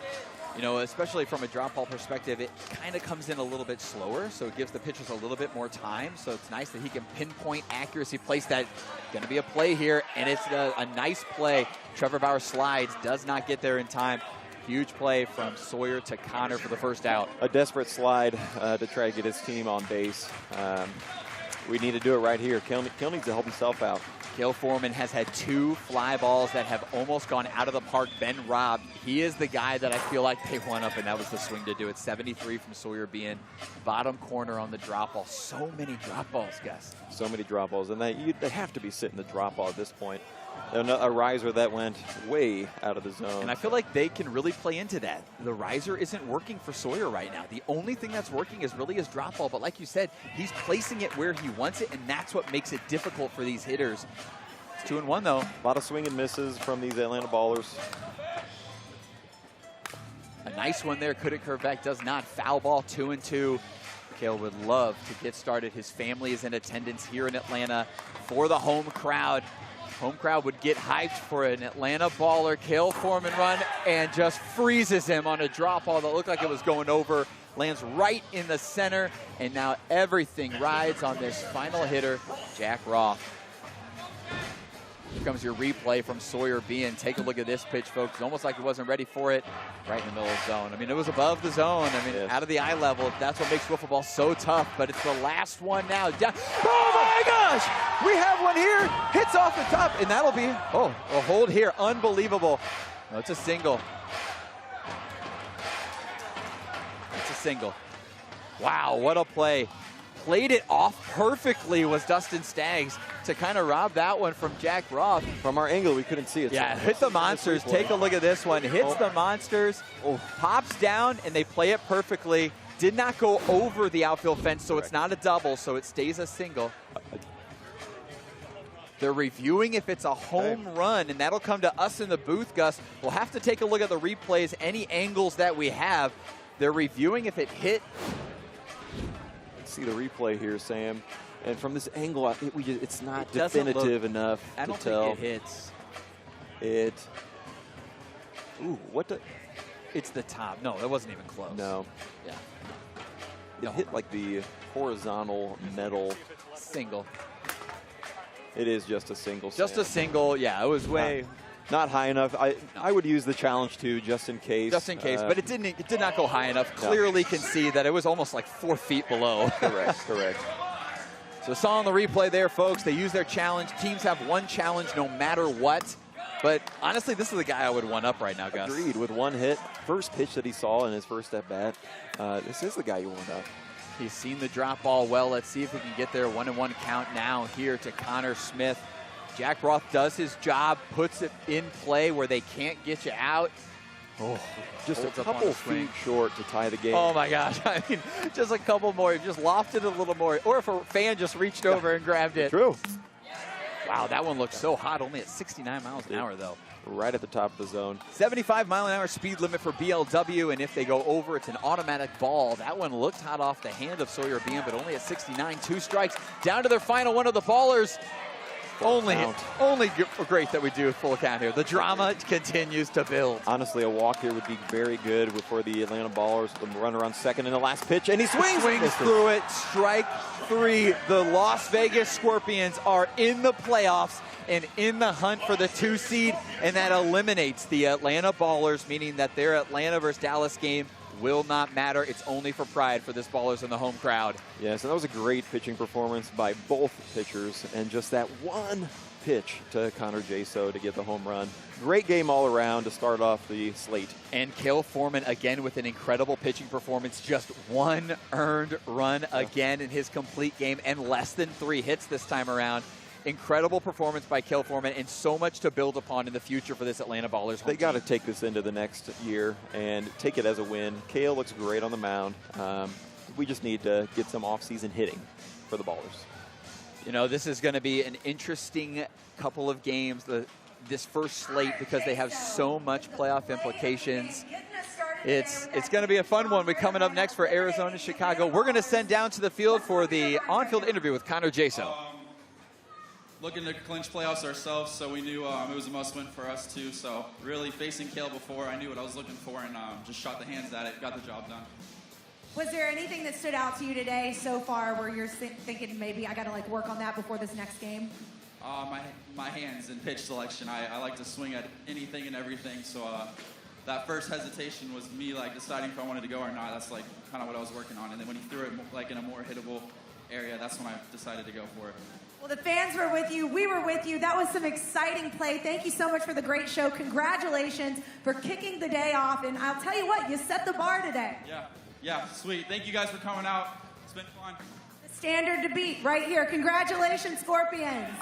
You know, especially from a drop ball perspective, it kind of comes in a little bit slower, so it gives the pitchers a little bit more time. So it's nice that he can pinpoint accuracy, place that. Going to be a play here, and it's a nice play. Trevor Bauer slides, does not get there in time. Huge play from Sawyer to Connor for the first out. A desperate slide to try to get his team on base. We need to do it right here. Kale needs to help himself out. Cale Foreman has had 2 fly balls that have almost gone out of the park, been robbed. He is the guy that I feel like they won up, and that was the swing to do it. 73 from Sawyer Bean, bottom corner on the drop ball. So many drop balls, Gus. So many drop balls, and they have to be sitting the drop ball at this point. A riser that went way out of the zone. And I feel like they can really play into that. The riser isn't working for Sawyer right now. The only thing that's working is really his drop ball. But like you said, he's placing it where he wants it, and that's what makes it difficult for these hitters. It's 2-1, though. A lot of swing and misses from these Atlanta ballers. A nice one there. Could it curve back? Does not. Foul ball, 2-2. Cale would love to get started. His family is in attendance here in Atlanta for the home crowd. Home crowd would get hyped for an Atlanta baller. Cale Foreman run and just freezes him on a drop ball that looked like it was going over. Lands right in the center, and now everything rides on this final hitter, Jack Roth. Here comes your replay from Sawyer Bean. Take a look at this pitch, folks. It's almost like he wasn't ready for it. Right in the middle of the zone. I mean, it was above the zone. I mean, out of the eye level. That's what makes wiffle ball so tough. But it's the last one now. Oh my gosh! We have one here. Hits off the top, and that'll be a hold here. Unbelievable. No, it's a single. It's a single. Wow, what a play. Played it off perfectly was Dustin Staggs to kind of rob that one from Jack Roth. From our angle, we couldn't see it. Yeah, hit the monsters. Take a look at this one. Hits the monsters, pops down, and they play it perfectly. Did not go over the outfield fence, so it's not a double, so it stays a single. They're reviewing if it's a home run, and that'll come to us in the booth, Gus. We'll have to take a look at the replays, any angles that we have. They're reviewing if it hit. See the replay here, Sam, and from this angle, it's not definitive enough to tell. I don't think it hits. Ooh, what the? It's the top. No, it wasn't even close. No. Yeah. It hit like the horizontal metal. Single. It is just a single. Just Sam. a single. Yeah, it was way. Not high enough. I would use the challenge too, just in case. Just in case, but it did not go high enough. No. Clearly can see that it was almost like 4 feet below. Correct. So saw on the replay there, folks. They use their challenge. Teams have one challenge no matter what. But honestly, this is the guy I would one up right now, Gus. Agreed. With one hit, first pitch that he saw in his first at bat, this is the guy you want up. He's seen the drop ball well. Let's see if he can get there. 1-1 count now here to Connor Smith. Jack Roth does his job, puts it in play where they can't get you out. Oh, just a couple feet short to tie the game. Oh my gosh, I mean, just a couple more. Just lofted a little more. Or if a fan just reached over and grabbed it. True. Wow, that one looks so hot. Only at 69 miles an hour, though. Right at the top of the zone. 75-mile-an-hour speed limit for BLW, and if they go over, it's an automatic ball. That one looked hot off the hand of Sawyer Bean, but only at 69, 2 strikes. Down to their final one of the ballers. Only great that we do a full count here. The drama continues to build. Honestly, a walk here would be very good for the Atlanta Ballers. The run around second in the last pitch, and he swings through it. Strike 3. The Las Vegas Scorpions are in the playoffs and in the hunt for the 2 seed, and that eliminates the Atlanta Ballers, meaning that their Atlanta versus Dallas game will not matter. It's only for pride for this Ballers in the home crowd. Yes, and that was a great pitching performance by both pitchers, and just that one pitch to Connor Jaso to get the home run. Great game all around to start off the slate. And Cale Foreman again with an incredible pitching performance. Just 1 earned run again in his complete game, and less than 3 hits this time around. Incredible performance by Cale Foreman, and so much to build upon in the future for this Atlanta Ballers home They got to take this into the next year and take it as a win. Cale looks great on the mound. We just need to get some off-season hitting for the Ballers. You know, this is going to be an interesting couple of games, this first slate, because they have so much playoff implications. It's going to be a fun one. We're coming up next for Arizona, Chicago. We're going to send down to the field for the on-field interview with Connor Jaso. Looking to clinch playoffs ourselves, so we knew it was a must-win for us too. So really facing Cale before, I knew what I was looking for, and just shot the hands at it, got the job done. Was there anything that stood out to you today so far where you're thinking maybe I got to work on that before this next game? My hands and pitch selection. I like to swing at anything and everything. So that first hesitation was me deciding if I wanted to go or not. That's kind of what I was working on. And then when he threw it in a more hittable area, that's when I decided to go for it. Well, the fans were with you. We were with you. That was some exciting play. Thank you so much for the great show. Congratulations for kicking the day off. And I'll tell you what, you set the bar today. Yeah, sweet. Thank you guys for coming out. It's been fun. The standard to beat right here. Congratulations, Scorpions.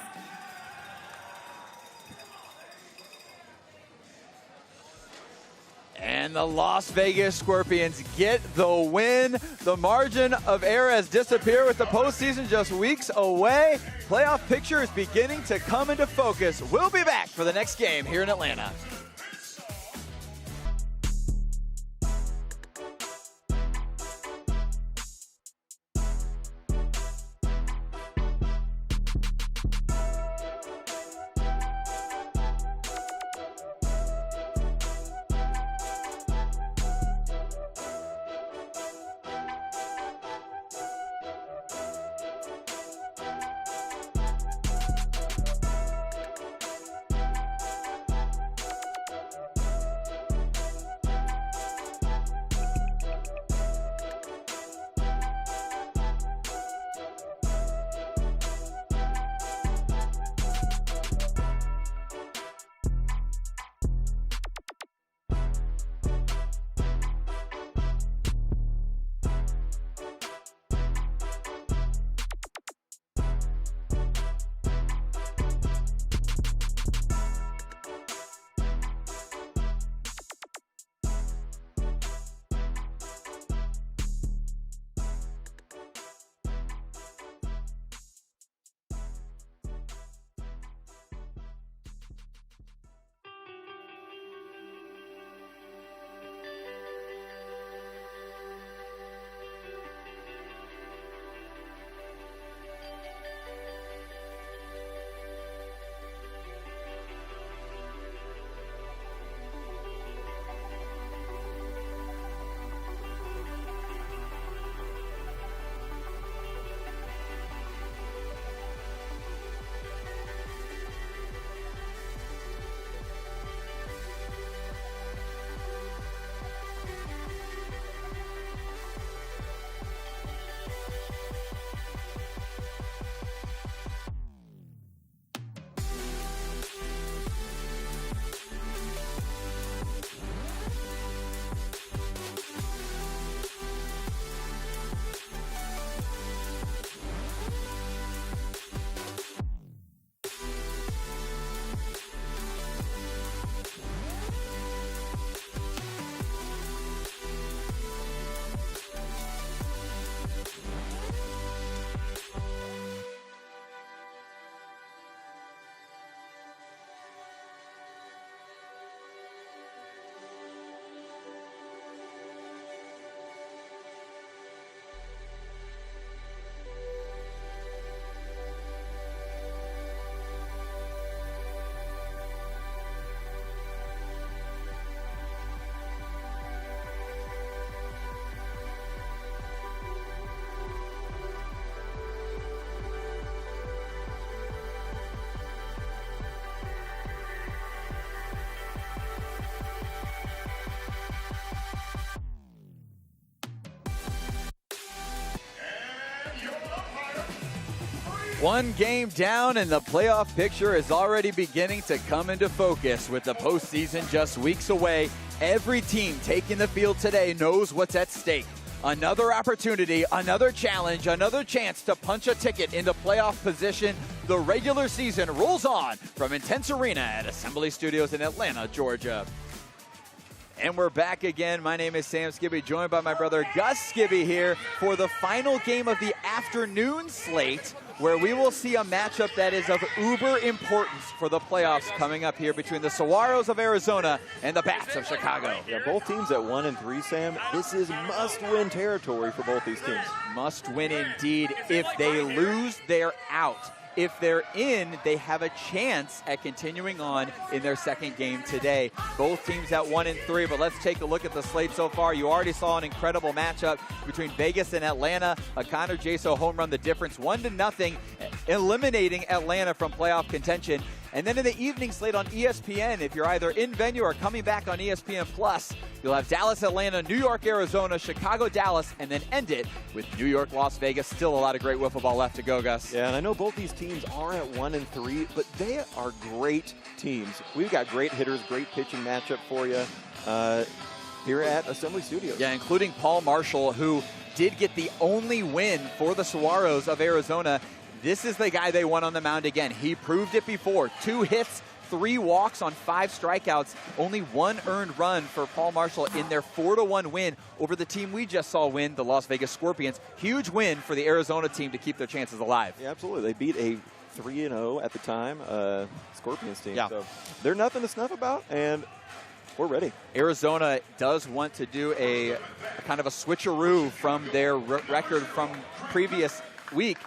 And the Las Vegas Scorpions get the win. The margin of error has disappeared with the postseason just weeks away. Playoff picture is beginning to come into focus. We'll be back for the next game here in Atlanta. One game down and the playoff picture is already beginning to come into focus with the postseason just weeks away. Every team taking the field today knows what's at stake. Another opportunity, another challenge, another chance to punch a ticket into playoff position. The regular season rolls on from Intense Arena at Assembly Studios in Atlanta, Georgia. And we're back again. My name is Sam Skibby, joined by my brother Gus Skibby here for the final game of the afternoon slate, where we will see a matchup that is of uber importance for the playoffs coming up here between the Saguaros of Arizona and the Bats of Chicago. Yeah, both teams at 1-3, Sam. This is must-win territory for both these teams. Must win indeed. If they lose, they're out. If they're in, they have a chance at continuing on in their second game today. Both teams at 1-3, but let's take a look at the slate so far. You already saw an incredible matchup between Vegas and Atlanta. A Connor Jaso home run, the difference 1-0, eliminating Atlanta from playoff contention. And then in the evening slate on ESPN, if you're either in venue or coming back on ESPN Plus, you'll have Dallas, Atlanta, New York, Arizona, Chicago, Dallas, and then end it with New York, Las Vegas. Still a lot of great wiffle ball left to go, Gus. Yeah, and I know both these teams are at 1-3, but they are great teams. We've got great hitters, great pitching matchup for you here at Assembly Studios. Yeah, including Paul Marshall, who did get the only win for the Saguaros of Arizona. This is the guy they want on the mound again. He proved it before. 2 hits, 3 walks on 5 strikeouts. Only 1 earned run for Paul Marshall in their 4-1 win over the team we just saw win, the Las Vegas Scorpions. Huge win for the Arizona team to keep their chances alive. Yeah, absolutely. They beat a 3-0 at the time Scorpions team. Yeah. So they're nothing to snuff about, and we're ready. Arizona does want to do a kind of a switcheroo from their record from previous week.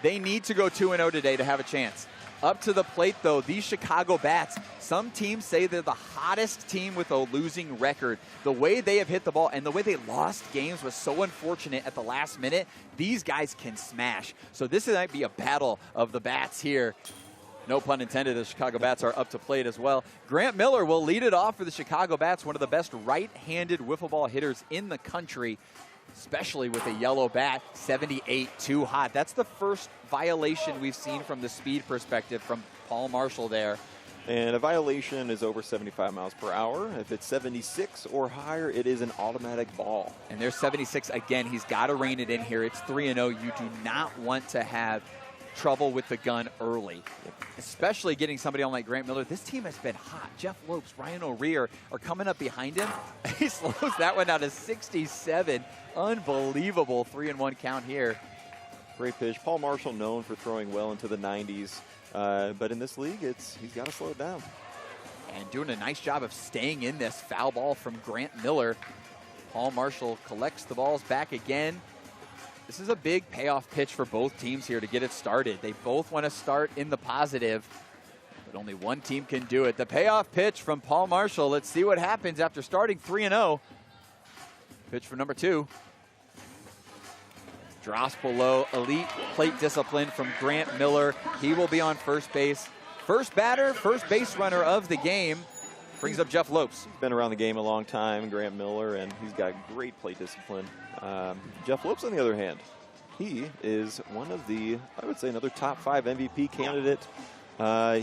They need to go 2-0 today to have a chance. Up to the plate, though, these Chicago Bats, some teams say they're the hottest team with a losing record. The way they have hit the ball and the way they lost games was so unfortunate at the last minute. These guys can smash. So this might be a battle of the bats here. No pun intended, the Chicago Bats are up to plate as well. Grant Miller will lead it off for the Chicago Bats, one of the best right-handed wiffle ball hitters in the country, especially with a yellow bat. 78, too hot. That's the first violation we've seen from the speed perspective from Paul Marshall there. And a violation is over 75 miles per hour. If it's 76 or higher, it is an automatic ball. And there's 76 again. He's got to rein it in here. It's 3-0. You do not want to have trouble with the gun early, especially getting somebody on like Grant Miller. This team has been hot. Jeff Lopes, Ryan O'Rear are coming up behind him. He slows that one down to 67. Unbelievable 3-1 count here. Great pitch. Paul Marshall known for throwing well into the 90s, but in this league, he's got to slow it down. And doing a nice job of staying in this foul ball from Grant Miller. Paul Marshall collects the balls back again. This is a big payoff pitch for both teams here to get it started. They both want to start in the positive, but only one team can do it. The payoff pitch from Paul Marshall. Let's see what happens after starting 3-0. Pitch for number 2. Drops below. Elite plate discipline from Grant Miller. He will be on first base. First batter, first base runner of the game. Brings up Jeff Lopes. He's been around the game a long time, Grant Miller, and he's got great plate discipline. Jeff Lopes, on the other hand, he is one of the, I would say, another top 5 MVP candidate.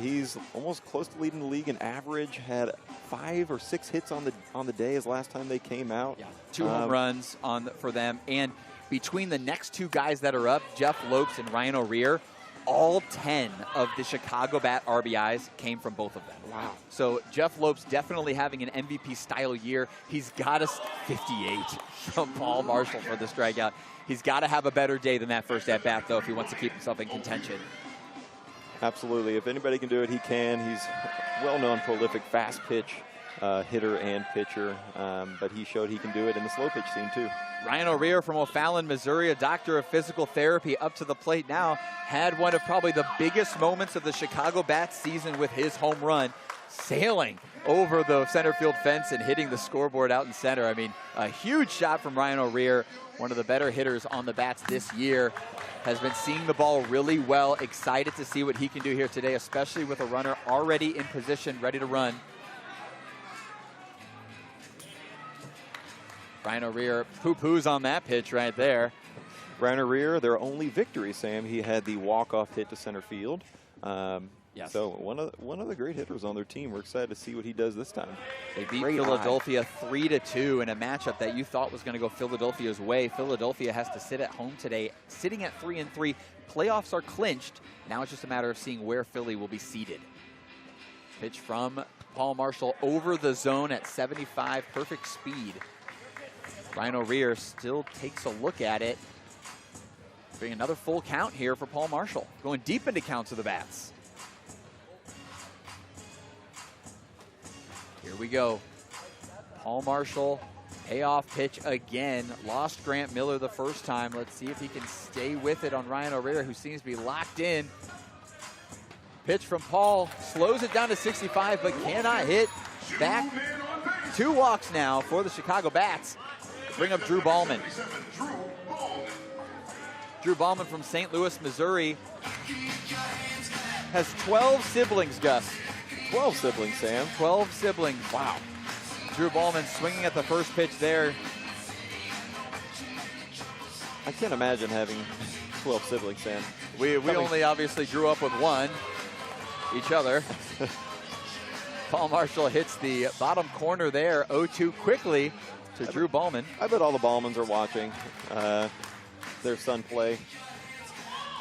He's almost close to leading the league in average. Had 5 or 6 hits on the day as last time they came out. Yeah, 2 home runs for them. And between the next 2 guys that are up, Jeff Lopes and Ryan O'Rear, all 10 of the Chicago Bat RBIs came from both of them. Wow. So Jeff Lopes definitely having an MVP-style year. He's got a 58 from Paul Marshall for the strikeout. He's got to have a better day than that first at-bat, though, if he wants to keep himself in contention. Absolutely. If anybody can do it, he can. He's well-known, prolific, fast pitch hitter and pitcher, but he showed he can do it in the slow pitch scene, too. Ryan O'Rear from O'Fallon, Missouri, a doctor of physical therapy, up to the plate now. Had one of probably the biggest moments of the Chicago Bats season with his home run, sailing over the center field fence and hitting the scoreboard out in center. I mean, a huge shot from Ryan O'Rear, one of the better hitters on the Bats this year. Has been seeing the ball really well. Excited to see what he can do here today, especially with a runner already in position, ready to run. Ryan O'Rear poo-poos on that pitch right there. Ryan O'Rear, their only victory, Sam. He had the walk-off hit to center field. Yes. So one of the great hitters on their team. We're excited to see what he does this time. They beat Philadelphia 3-2 in a matchup that you thought was going to go Philadelphia's way. Philadelphia has to sit at home today, sitting at 3-3. Playoffs are clinched. Now it's just a matter of seeing where Philly will be seated. Pitch from Paul Marshall over the zone at 75, perfect speed. Ryan O'Rear still takes a look at it. Bring another full count here for Paul Marshall. Going deep into counts of the Bats. Here we go. Paul Marshall, payoff pitch again. Lost Grant Miller the first time. Let's see if he can stay with it on Ryan O'Rear, who seems to be locked in. Pitch from Paul, slows it down to 65, but cannot hit. Back. 2 walks now for the Chicago Bats. Bring up Drew Ballman. Drew Ballman from St. Louis, Missouri. has 12 siblings, Gus. 12 siblings, Sam. 12 siblings. Wow. Drew Ballman swinging at the first pitch there. I can't imagine having 12 siblings, Sam. We only obviously grew up with one, each other. Paul Marshall hits the bottom corner there, 0-2 quickly to Drew Ballman. I bet all the Ballmans are watching their son play.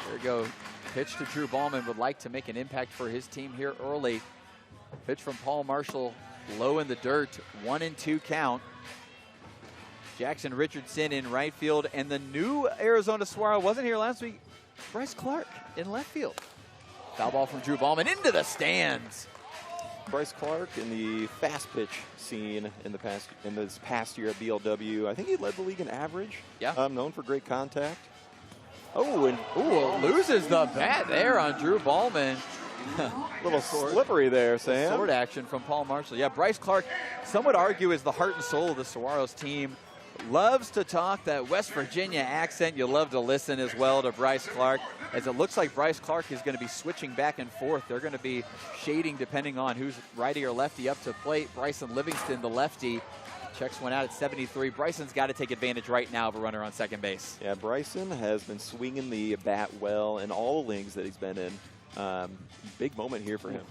There we go. Pitch to Drew Ballman, would like to make an impact for his team here early. Pitch from Paul Marshall, low in the dirt, 1-2 count. Jackson Richardson in right field, and the new Arizona Saguaro wasn't here last week. Bryce Clark in left field. Foul ball from Drew Ballman into the stands. Bryce Clark in the fast pitch scene in this past year at BLW. I think he led the league in average. Yeah. Known for great contact. Oh, and loses the bat there on Drew Ballman. Little slippery there, Sam. Sword action from Paul Marshall. Yeah, Bryce Clark, some would argue, is the heart and soul of the Saguaros team. Loves to talk that West Virginia accent. You love to listen as well to Bryce Clark, as it looks like Bryce Clark is going to be switching back and forth. They're going to be shading depending on who's righty or lefty up to plate. Bryson Livingston, the lefty, checks one out at 73. Bryson's got to take advantage right now of a runner on second base. Yeah, Bryson has been swinging the bat well in all the leagues that he's been in. Big moment here for him.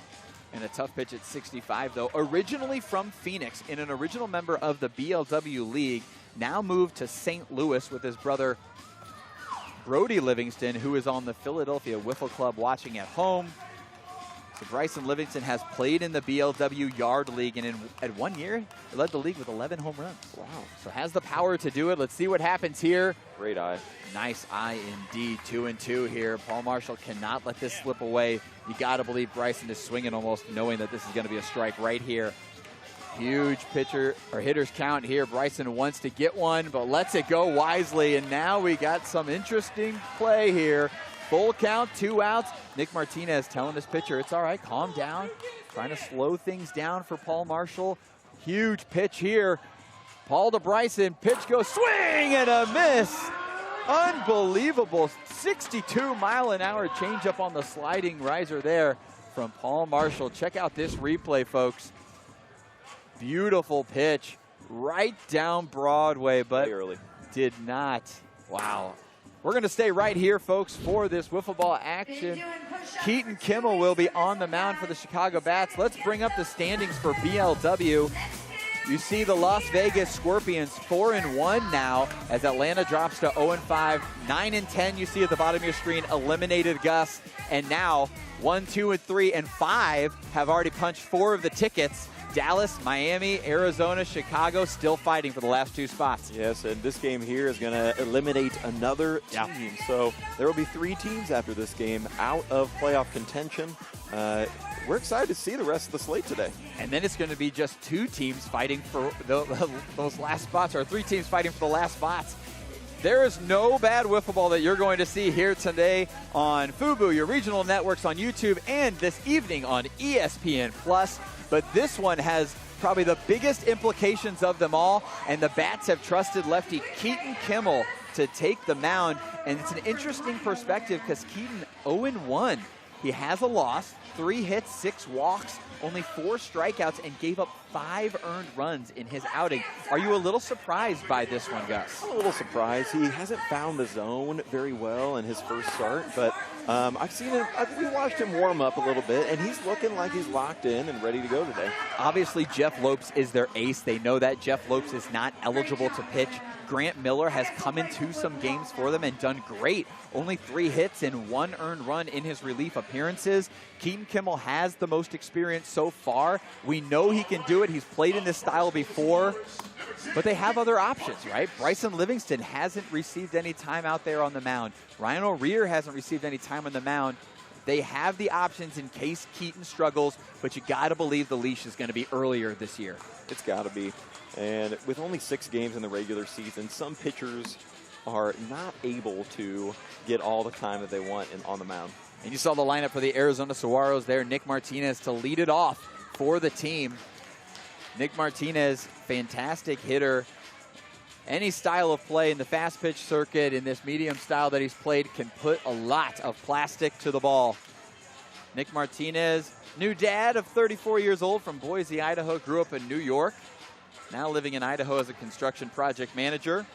And a tough pitch at 65, though. Originally from Phoenix, and an original member of the BLW League, now moved to St. Louis with his brother Brody Livingston, who is on the Philadelphia Wiffle Club watching at home. So Bryson Livingston has played in the BLW Yard League, and at 1 year, he led the league with 11 home runs. Wow. So has the power to do it. Let's see what happens here. Great eye. Nice eye indeed. 2-2 here. Paul Marshall cannot let this slip away. You got to believe Bryson is swinging almost knowing that this is going to be a strike right here. Huge pitcher or hitter's count here. Bryson wants to get one, but lets it go wisely. And now we got some interesting play here. Full count, 2 outs. Nick Martinez telling his pitcher, it's all right, calm down. Trying to slow things down for Paul Marshall. Huge pitch here. Paul to Bryson, pitch goes swing and a miss. Unbelievable 62-mile-an-hour changeup on the sliding riser there from Paul Marshall. Check out this replay, folks. Beautiful pitch right down Broadway, but did not. Wow. We're going to stay right here, folks, for this wiffle ball action. Keaton Kimmel will be on the mound for the Chicago Bats. Let's bring up the standings for BLW. You see the Las Vegas Scorpions 4-1 now as Atlanta drops to 0-5. 9-10 you see at the bottom of your screen, eliminated Gus. And now 1, 2, and 3, and 5 have already punched 4 of the tickets. Dallas, Miami, Arizona, Chicago still fighting for the last 2 spots. Yes, and this game here is going to eliminate another team. So there will be 3 teams after this game out of playoff contention. We're excited to see the rest of the slate today. And then it's going to be just 2 teams fighting for those last spots, or 3 teams fighting for the last spots. There is no bad wiffle ball that you're going to see here today on FUBU, your regional networks on YouTube, and this evening on ESPN+. But this one has probably the biggest implications of them all, and the Bats have trusted lefty Keaton Kimmel to take the mound. And it's an interesting perspective because Keaton 0-1. He has a loss, 3 hits, 6 walks, only 4 strikeouts, and gave up 5 earned runs in his outing. Are you a little surprised by this one, Gus? I'm a little surprised. He hasn't found the zone very well in his first start, but I've seen him. We watched him warm up a little bit, and he's looking like he's locked in and ready to go today. Obviously, Jeff Lopes is their ace. They know that Jeff Lopes is not eligible to pitch. Grant Miller has come into some games for them and done great. Only 3 hits and 1 earned run in his relief appearances. Keaton Kimmel has the most experience so far. We know he can do it. He's played in this style before, but they have other options, right? Bryson Livingston hasn't received any time out there on the mound. Ryan O'Rear hasn't received any time on the mound. They have the options in case Keaton struggles, but you got to believe the leash is going to be earlier this year. It's got to be. And with only 6 games in the regular season, some pitchers are not able to get all the time that they want on the mound. And you saw the lineup for the Arizona Saguaros there. Nick Martinez to lead it off for the team. Nick Martinez, fantastic hitter. Any style of play in the fast pitch circuit, in this medium style that he's played, can put a lot of plastic to the ball. Nick Martinez, new dad of 34 years old from Boise, Idaho, grew up in New York. Now living in Idaho as a construction project manager.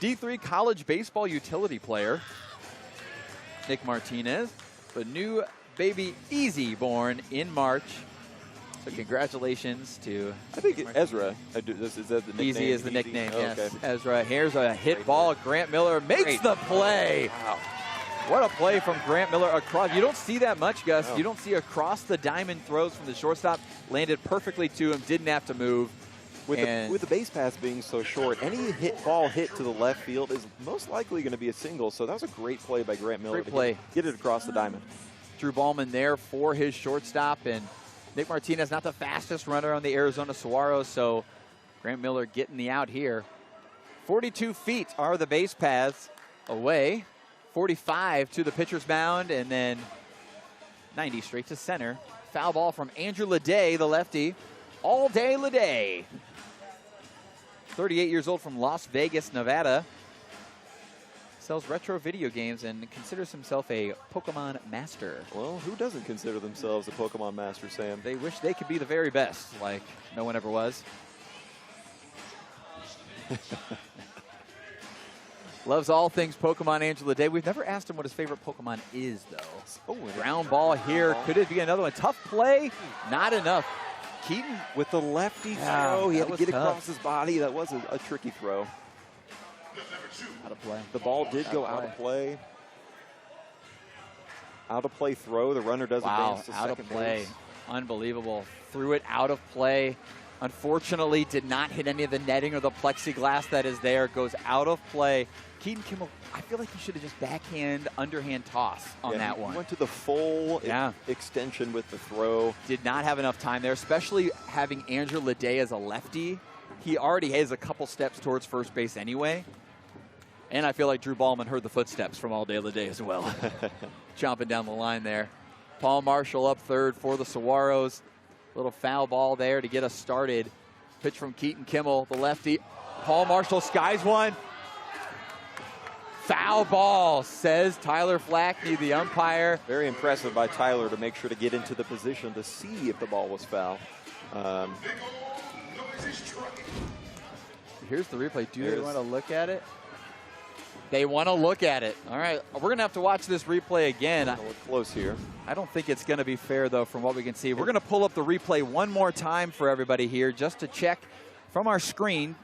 D3 college baseball utility player, Nick Martinez. The new baby Easy born in March. So congratulations to I think Ezra. Is that the nickname? Easy is the nickname, Oh, yes. okay. Ezra, here's a hit ball. Grant Miller makes the play. Wow. What a play from Grant Miller across. You don't see that much, Gus. No. You don't see across the diamond throws from the shortstop. Landed perfectly to him, didn't have to move. With the base pass being so short, any ball hit to the left field is most likely going to be a single. So that was a great play by Grant Miller. Great play. Get it across the diamond. Drew Ballman there for his shortstop, and Nick Martinez not the fastest runner on the Arizona Saguaros, so Grant Miller getting the out here. 42 feet are the base paths away. 45 to the pitcher's mound, and then 90 straight to center. Foul ball from Andrew Leday, the lefty. All day Leday. 38 years old from Las Vegas, Nevada. Sells retro video games and considers himself a Pokemon master. Well, who doesn't consider themselves a Pokemon master, Sam? They wish they could be the very best, like no one ever was. Loves all things Pokemon, Angela Day. We've never asked him what his favorite Pokemon is, though. Oh, ground ball here. Could it be another one? Tough play. Not enough. Keaton with the lefty throw. He had to get tough. across his body. That was a tricky throw. Out of play. The ball did go out of play. Out of play throw. The runner does advance to out of second play. base. Unbelievable. Threw it out of play. Unfortunately, did not hit any of the netting or the plexiglass that is there. Goes out of play. Keaton Kimmel, I feel like he should have just backhand, underhand toss on that one. He went to the full extension with the throw. Did not have enough time there, especially having Andrew Leday as a lefty. He already has a couple steps towards first base anyway. And I feel like Drew Ballman heard the footsteps from All Day Leday as well. Chomping down the line there. Paul Marshall up third for the Saguaros. Little foul ball there to get us started. Pitch from Keaton Kimmel, the lefty. Paul Marshall skies one. Foul ball, says Tyler Flackney, the umpire. Very impressive by Tyler to make sure to get into the position to see if the ball was foul. Here's the replay. Do they want to look at it? They want to look at it. All right, we're going to have to watch this replay again. Look close here. I don't think it's going to be fair, though, from what we can see. We're going to pull up the replay one more time for everybody here just to check from our screen.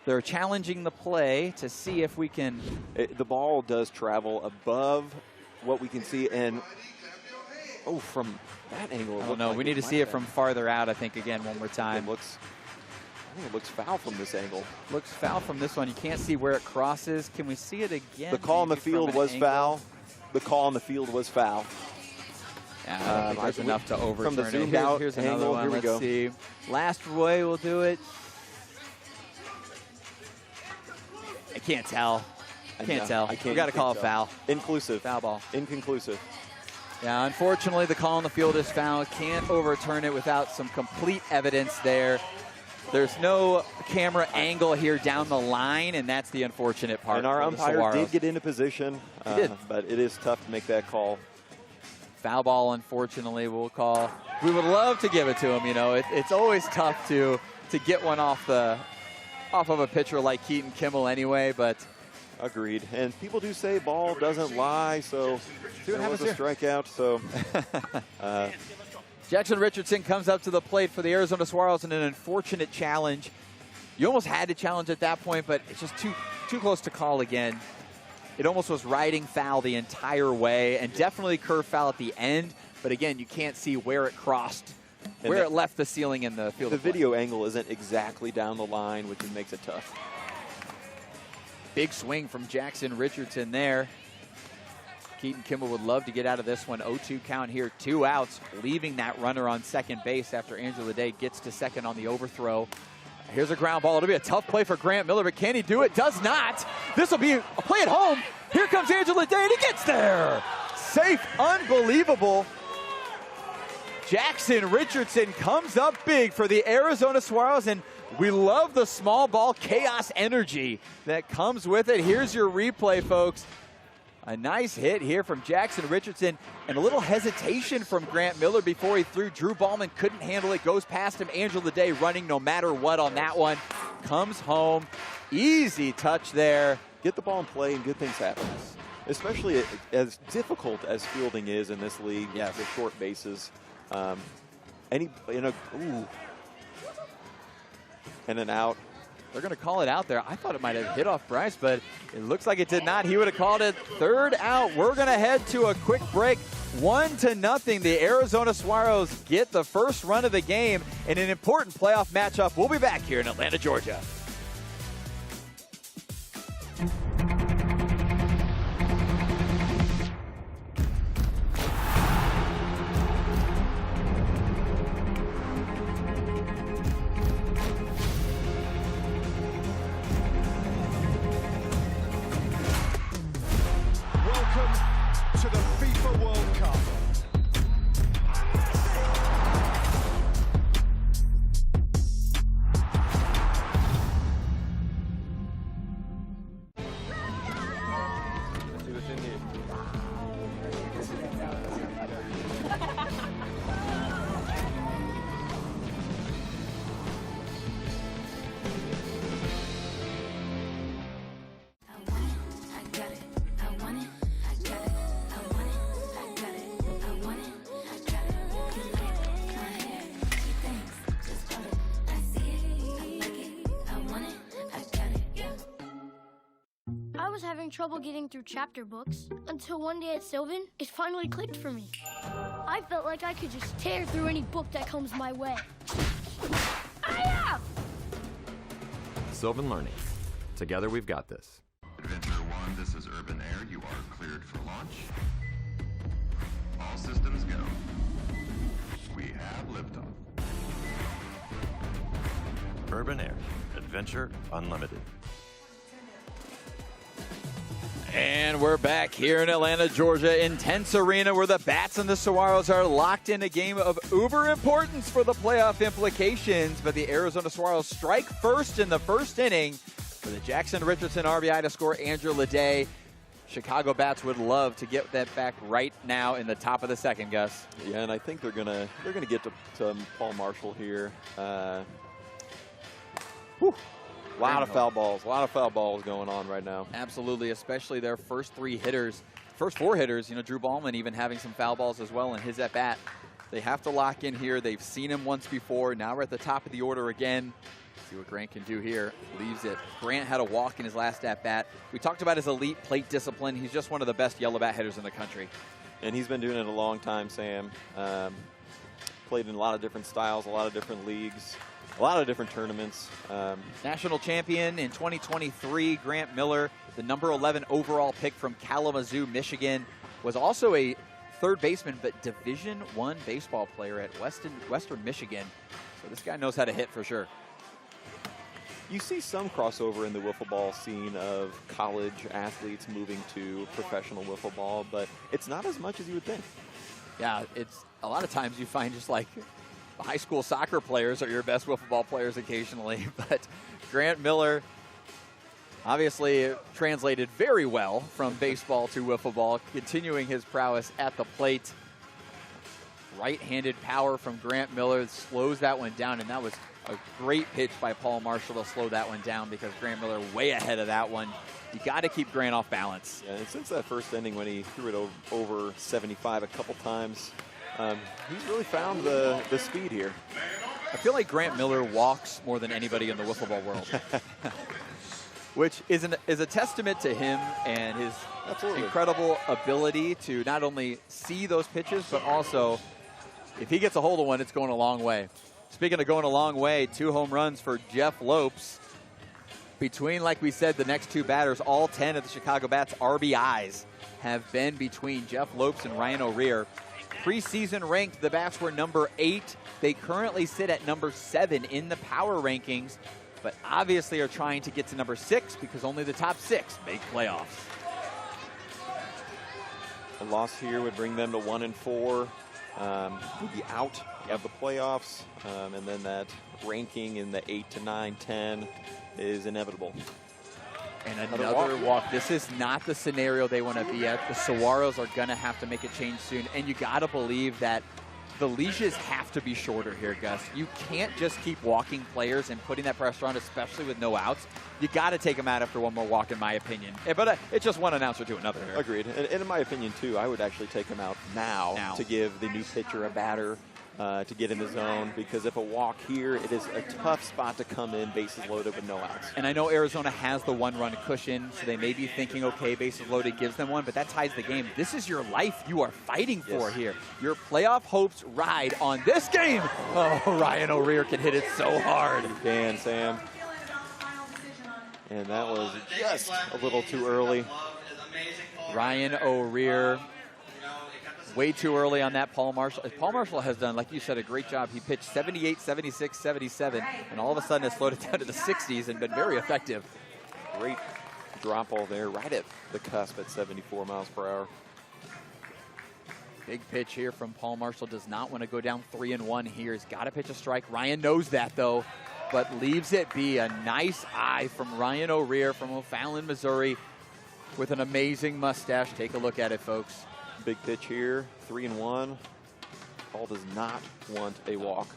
They're challenging the play to see if we can. The ball does travel above what we can see, and from that angle. I don't know. We need to see it from farther out, I think, again, one more time. I think it looks foul from this angle. Looks foul from this one. You can't see where it crosses. Can we see it again? The call on the field was foul. The call on the field was foul. Yeah, I don't think there's enough to overturn from the zoomed it. out Here's angle, another one. here we Let's go. see. Last Roy will do it. I can't tell. Can't tell. We got to call it foul. Inclusive. Foul ball. Inconclusive. Yeah, unfortunately, the call on the field is foul. Can't overturn it without some complete evidence there. There's no camera angle here down the line, and that's the unfortunate part. And our for the umpire Saguaros. did get into position, He did. but it is tough to make that call. Foul ball, unfortunately, we'll call. We would love to give it to him. You know, it's always tough to get one off of a pitcher like Keaton Kimmel anyway, but. Agreed. And people do say ball doesn't lie, so there was a strikeout. So Jackson Richardson comes up to the plate for the Arizona Saguaros in an unfortunate challenge. You almost had to challenge at that point, but it's just too close to call again. It almost was riding foul the entire way, and definitely curve foul at the end. But again, you can't see where it crossed, where it left the ceiling in the field. The of play. video angle isn't exactly down the line, which makes it tough. Big swing from Jackson Richardson there. Keaton Kimmel would love to get out of this one. 0-2 count here, 2 outs, leaving that runner on second base after Andrew Leday gets to second on the overthrow. Here's a ground ball. It'll be a tough play for Grant Miller, but can he do it? Does not. This will be a play at home. Here comes Andrew Leday, and he gets there. Safe, unbelievable. Jackson Richardson comes up big for the Arizona Saguaros, and we love the small ball chaos energy that comes with it. Here's your replay, folks. A nice hit here from Jackson Richardson, and a little hesitation from Grant Miller before he threw. Drew Ballman couldn't handle it, goes past him. Angel Day running no matter what on that one. Comes home. Easy touch there. Get the ball in play and good things happen. Especially as difficult as fielding is in this league, yes. The short bases. And an out. They're going to call it out there. I thought it might have hit off Bryce, but it looks like it did not. He would have called it third out. We're going to head to a quick break. 1-0. The Arizona Saguaros get the first run of the game in an important playoff matchup. We'll be back here in Atlanta, Georgia. To the FIFA World Cup. Let's see what's in here. I was having trouble getting through chapter books until one day at Sylvan, it finally clicked for me. I felt like I could just tear through any book that comes my way. Sylvan Learning. Together we've got this. Adventure 1, this is Urban Air. You are cleared for launch. All systems go. We have liftoff. Urban Air. Adventure Unlimited. And we're back here in Atlanta, Georgia, intense arena where the Bats and the Saguaros are locked in a game of uber importance for the playoff implications. But the Arizona Saguaros strike first in the first inning with a Jackson Richardson RBI to score Angela Day. Chicago Bats would love to get that back right now in the top of the second, Gus. Yeah, and I think they're gonna get to Paul Marshall here. A lot of foul balls going on right now. Absolutely, especially their first four hitters, Drew Ballman even having some foul balls as well in his at-bat. They have to lock in here. They've seen him once before. Now we're at the top of the order again. See what Grant can do here. Leaves it. Grant had a walk in his last at-bat. We talked about his elite plate discipline. He's just one of the best yellow bat hitters in the country. And he's been doing it a long time, Sam. Played in a lot of different styles, a lot of different leagues. A lot of different tournaments. National champion in 2023, Grant Miller, the number 11 overall pick from Kalamazoo, Michigan, was also a third baseman, but Division I baseball player at Western Michigan. So this guy knows how to hit for sure. You see some crossover in the wiffle ball scene of college athletes moving to professional wiffle ball, but it's not as much as you would think. Yeah, it's a lot of times you find just like high school soccer players are your best wiffle ball players occasionally, but Grant Miller obviously translated very well from baseball to wiffle ball, continuing his prowess at the plate. Right-handed power from Grant Miller slows that one down, and that was a great pitch by Paul Marshall to slow that one down because Grant Miller way ahead of that one. You got to keep Grant off balance. Yeah, and since that first inning when he threw it over 75 a couple times, he's really found the speed here. I feel like Grant Miller walks more than anybody in the wiffle ball world, which is a testament to him and his incredible ability to not only see those pitches, but also if he gets a hold of one, it's going a long way. Speaking of going a long way, 2 home runs for Jeff Lopes. Between, like we said, the next two batters, all 10 of the Chicago Bats RBIs have been between Jeff Lopes and Ryan O'Rear. Preseason ranked, the Bats were number 8. They currently sit at number 7 in the power rankings, but obviously are trying to get to number 6 because only the top 6 make playoffs. A loss here would bring them to 1-4. Would be out of the playoffs, and then that ranking in the 8 to 9, 10 is inevitable. And another walk. This is not the scenario they want to be at. The Saguaros are going to have to make a change soon. And you got to believe that the leashes have to be shorter here, Gus. You can't just keep walking players and putting that pressure on, especially with no outs. You got to take them out after one more walk, in my opinion. But it's just one announcer to another here. Agreed. And in my opinion, too, I would actually take them out now. To give the new pitcher a batter to get in the zone, because if a walk here, it is a tough spot to come in, bases loaded with no outs. And I know Arizona has the one-run cushion, so they may be thinking, okay, bases loaded gives them one, but that ties the game. This is your life you are fighting for here. Your playoff hopes ride on this game. Oh, Ryan O'Rear can hit it so hard. You can, Sam. And that was just a little too early. Ryan O'Rear, way too early on that Paul Marshall. Paul Marshall has done, like you said, a great job. He pitched 78, 76, 77, and all of a sudden it's slowed it down to the 60s and been very effective. Great drop ball there, right at the cusp at 74 miles per hour. Big pitch here from Paul Marshall. Does not want to go down 3-1 here. He's got to pitch a strike. Ryan knows that, though, but leaves it be. A nice eye from Ryan O'Rear from O'Fallon, Missouri, with an amazing mustache. Take a look at it, folks. Big pitch here, 3-1. Paul does not want a walk.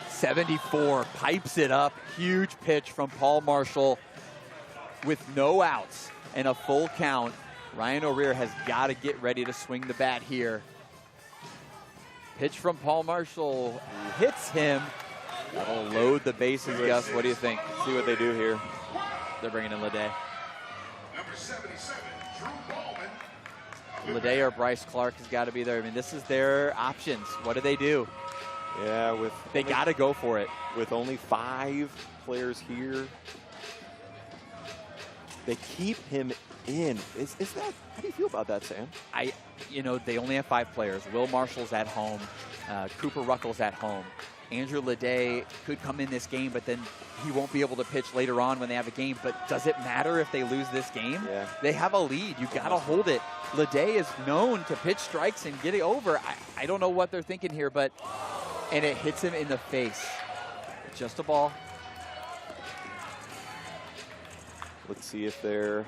74, pipes it up. Huge pitch from Paul Marshall with no outs and a full count. Ryan O'Rear has got to get ready to swing the bat here. Pitch from Paul Marshall hits him. That'll load the bases, Gus. What do you think? See what they do here. They're bringing in Leday. Number 77, Drew Ballman. Leday or Bryce Clark has got to be there. I mean, this is their options. What do they do? Yeah, they got to go for it. With only 5 players here, they keep him in. Is that, how do you feel about that, Sam? They only have 5 players. Will Marshall's at home. Cooper Ruckle's at home. Andrew Leday could come in this game, but then he won't be able to pitch later on when they have a game. But does it matter if they lose this game? Yeah. They have a lead. You got to hold it. Leday is known to pitch strikes and get it over. I don't know what they're thinking here, and it hits him in the face. Just a ball. Let's see if they're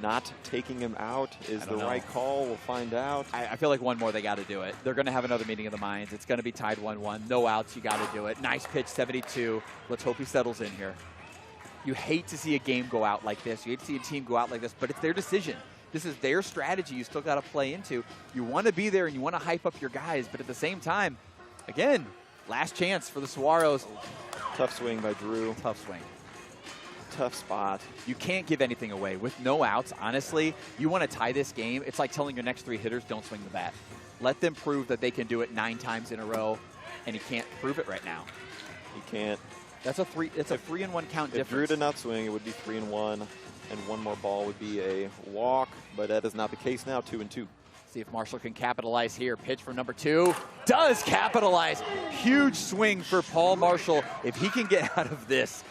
not taking him out is the right call. We'll find out. I feel like one more, they got to do it. They're going to have another meeting of the minds. It's going to be tied 1-1. No outs, you got to do it. Nice pitch, 72. Let's hope he settles in here. You hate to see a game go out like this. You hate to see a team go out like this, but it's their decision. This is their strategy you still got to play into. You want to be there and you want to hype up your guys, but at the same time, again, last chance for the Saguaros. Tough swing by Drew. Tough swing. Tough spot. You can't give anything away. With no outs, honestly, you want to tie this game. It's like telling your next 3 hitters, don't swing the bat. Let them prove that they can do it 9 times in a row, and he can't prove it right now. He can't. It's a 3-1 count difference. If Drew did not swing, it would be 3-1, and one more ball would be a walk, but that is not the case now, 2-2. See if Marshall can capitalize here. Pitch from number 2. Does capitalize. Huge swing for Paul Marshall. If he can get out of this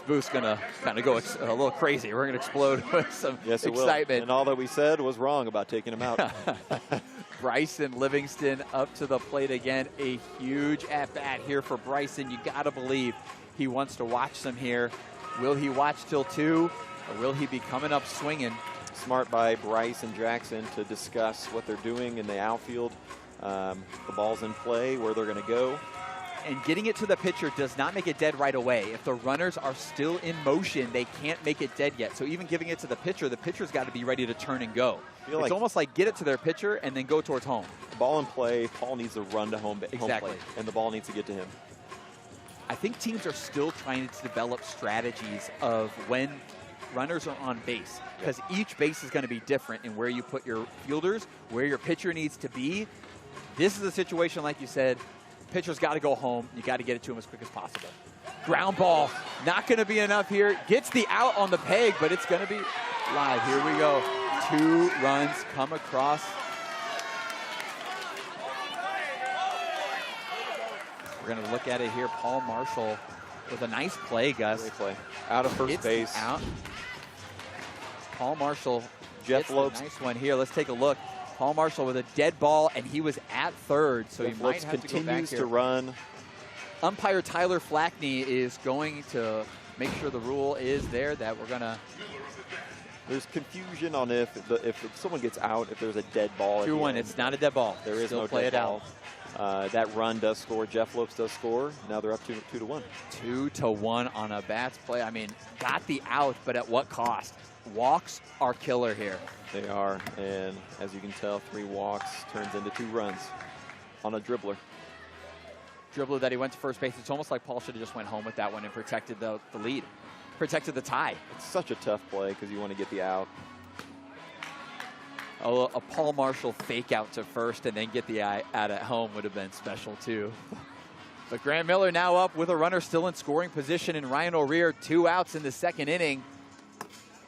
booth's going to kind of go a little crazy. We're going to explode with some excitement. Will. And all that we said was wrong about taking him out. Bryson Livingston up to the plate again. A huge at-bat here for Bryson. You got to believe he wants to watch some here. Will he watch till 2, or will he be coming up swinging? Smart by Bryce and Jackson to discuss what they're doing in the outfield. The ball's in play, where they're going to go. And getting it to the pitcher does not make it dead right away. If the runners are still in motion, they can't make it dead yet. So even giving it to the pitcher's got to be ready to turn and go. It's almost like get it to their pitcher and then go towards home. Ball in play, Paul needs to run to home Exactly. Home plate, and the ball needs to get to him. I think teams are still trying to develop strategies of when runners are on base, because each base is going to be different in where you put your fielders, where your pitcher needs to be. This is a situation, like you said, pitcher's got to go home. You got to get it to him as quick as possible. Ground ball, not going to be enough here. Gets the out on the peg, but it's going to be live. Here we go. 2 runs come across. We're going to look at it here. Paul Marshall with a nice play, Gus. Great play. Out of first base. Out. Paul Marshall. Jeff Lopes. Nice one here. Let's take a look. Paul Marshall with a dead ball, and he was at third, so he might have to go back here. Continues to run. Umpire Tyler Flackney is going to make sure the rule is there that we're going to. There's confusion on if someone gets out, if there's a dead ball. 2-1. It's not a dead ball. There is Still no play dead it ball. That run does score. Jeff Lopes does score. Now they're up 2-1. 2-1 on a bats play. I mean, got the out, but at what cost? Walks are killer here. They are, and as you can tell, 3 walks turns into 2 runs on a dribbler. Dribbler that he went to first base. It's almost like Paul should have just went home with that one and protected the lead. Protected the tie. It's such a tough play because you want to get the out. Oh, a Paul Marshall fake out to first and then get the out at home would have been special too. But Grant Miller now up with a runner still in scoring position, and Ryan O'Rear 2 outs in the second inning.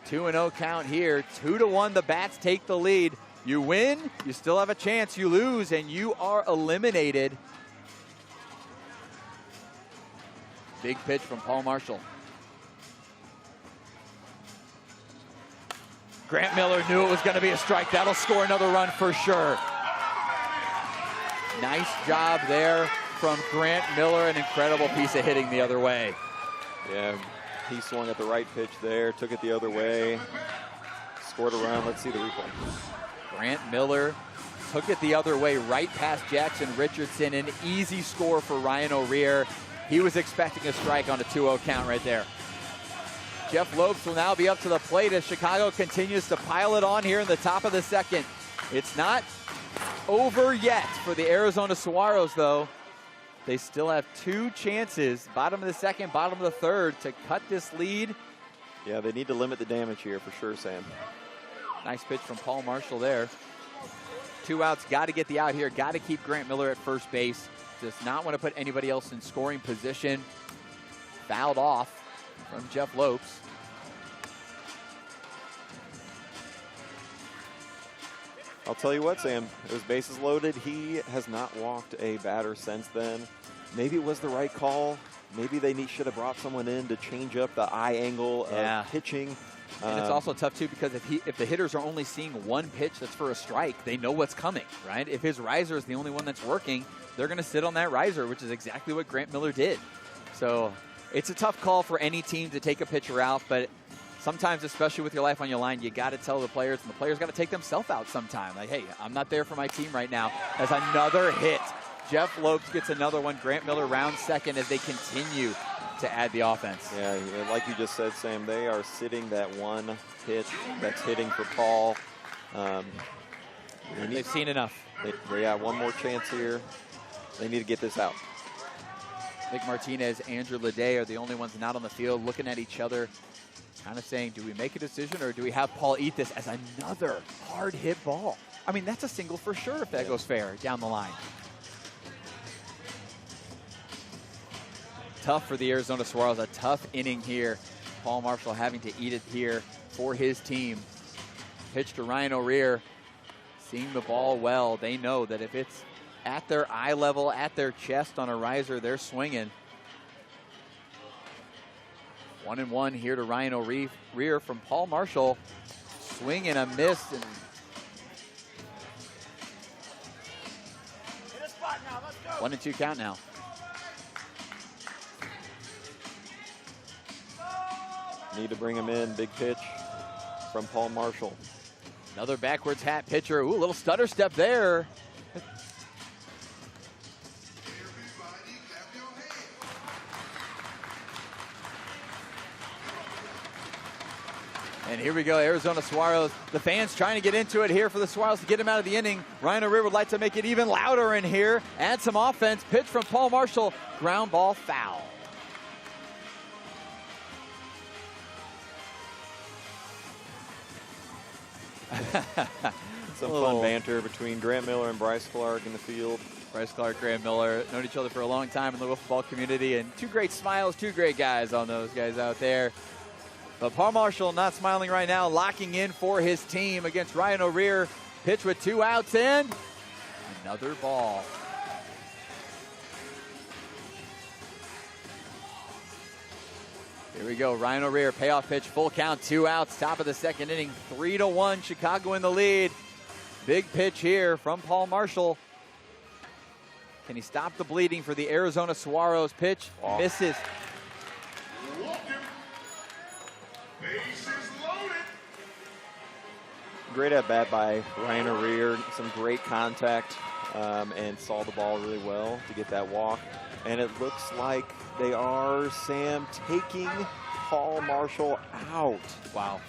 2-0 count here. 2-1, the Bats take the lead. You win, you still have a chance. You lose, and you are eliminated. Big pitch from Paul Marshall. Grant Miller knew it was going to be a strike. That'll score another run for sure. Nice job there from Grant Miller. An incredible piece of hitting the other way. Yeah, he swung at the right pitch there, took it the other way, scored a run. Let's see the replay. Grant Miller took it the other way, right past Jackson Richardson. An easy score for Ryan O'Rear. He was expecting a strike on a 2-0 count right there. Jeff Lopes will now be up to the plate as Chicago continues to pile it on here in the top of the second. It's not over yet for the Arizona Saguaros, though. They still have 2 chances, bottom of the second, bottom of the third, to cut this lead. Yeah, they need to limit the damage here for sure, Sam. Nice pitch from Paul Marshall there. 2 outs, got to get the out here, got to keep Grant Miller at first base. Does not want to put anybody else in scoring position. Fouled off from Jeff Lopes. I'll tell you what, Sam, it was bases loaded. He has not walked a batter since then. Maybe it was the right call. Maybe they should have brought someone in to change up the eye angle of pitching. And it's also tough, too, because if the hitters are only seeing one pitch that's for a strike, they know what's coming, right? If his riser is the only one that's working, they're going to sit on that riser, which is exactly what Grant Miller did. So it's a tough call for any team to take a pitcher out, but sometimes, especially with your life on your line, you got to tell the players, and the players got to take themselves out sometime. Like, hey, I'm not there for my team right now. As another hit. Jeff Lopes gets another one. Grant Miller rounds second as they continue to add the offense. Yeah, like you just said, Sam, they are sitting that one pitch that's hitting for Paul. They've seen enough. They have one more chance here. They need to get this out. Nick Martinez, Andrew Leday are the only ones not on the field, looking at each other, kind of saying, do we make a decision or do we have Paul eat this as another hard hit ball? I mean, that's a single for sure if that goes fair down the line. Tough for the Arizona Saguaros, a tough inning here. Paul Marshall having to eat it here for his team. Pitch to Ryan O'Rear, seeing the ball well. They know that if it's at their eye level, at their chest on a riser, they're swinging. 1-1 here to Ryan O'Rear from Paul Marshall. Swing and a miss. And 1-2 count now. Need to bring him in. Big pitch from Paul Marshall. Another backwards hat pitcher. Ooh, a little stutter step there. And here we go, Arizona Saguaros. The fans trying to get into it here for the Saguaros to get him out of the inning. Ryan O'Rear would like to make it even louder in here. Add some offense. Pitch from Paul Marshall. Ground ball foul. Some fun banter between Grant Miller and Bryce Clark in the field. Bryce Clark, Grant Miller, known each other for a long time in the wiffle ball community, and 2 great smiles, 2 great guys on those guys out there. But Paul Marshall not smiling right now, locking in for his team against Ryan O'Rear. Pitch with 2 outs and another ball. Here we go, Ryan O'Rear, payoff pitch, full count, 2 outs, top of the second inning, 3-1, Chicago in the lead. Big pitch here from Paul Marshall. Can he stop the bleeding for the Arizona Saguaros? Pitch misses. Great at bat by Ryan Arrear. Some great contact and saw the ball really well to get that walk. And it looks like they are, Sam, taking Paul Marshall out. Wow.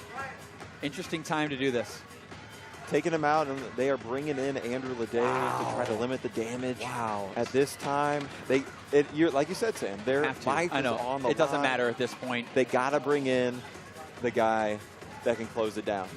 Interesting time to do this. Taking him out, and they are bringing in Andrew Leday to try to limit the damage. Wow. At this time, you're like you said, Sam, their life is on the It doesn't line. matter at this point. They got to bring in the guy that can close it down.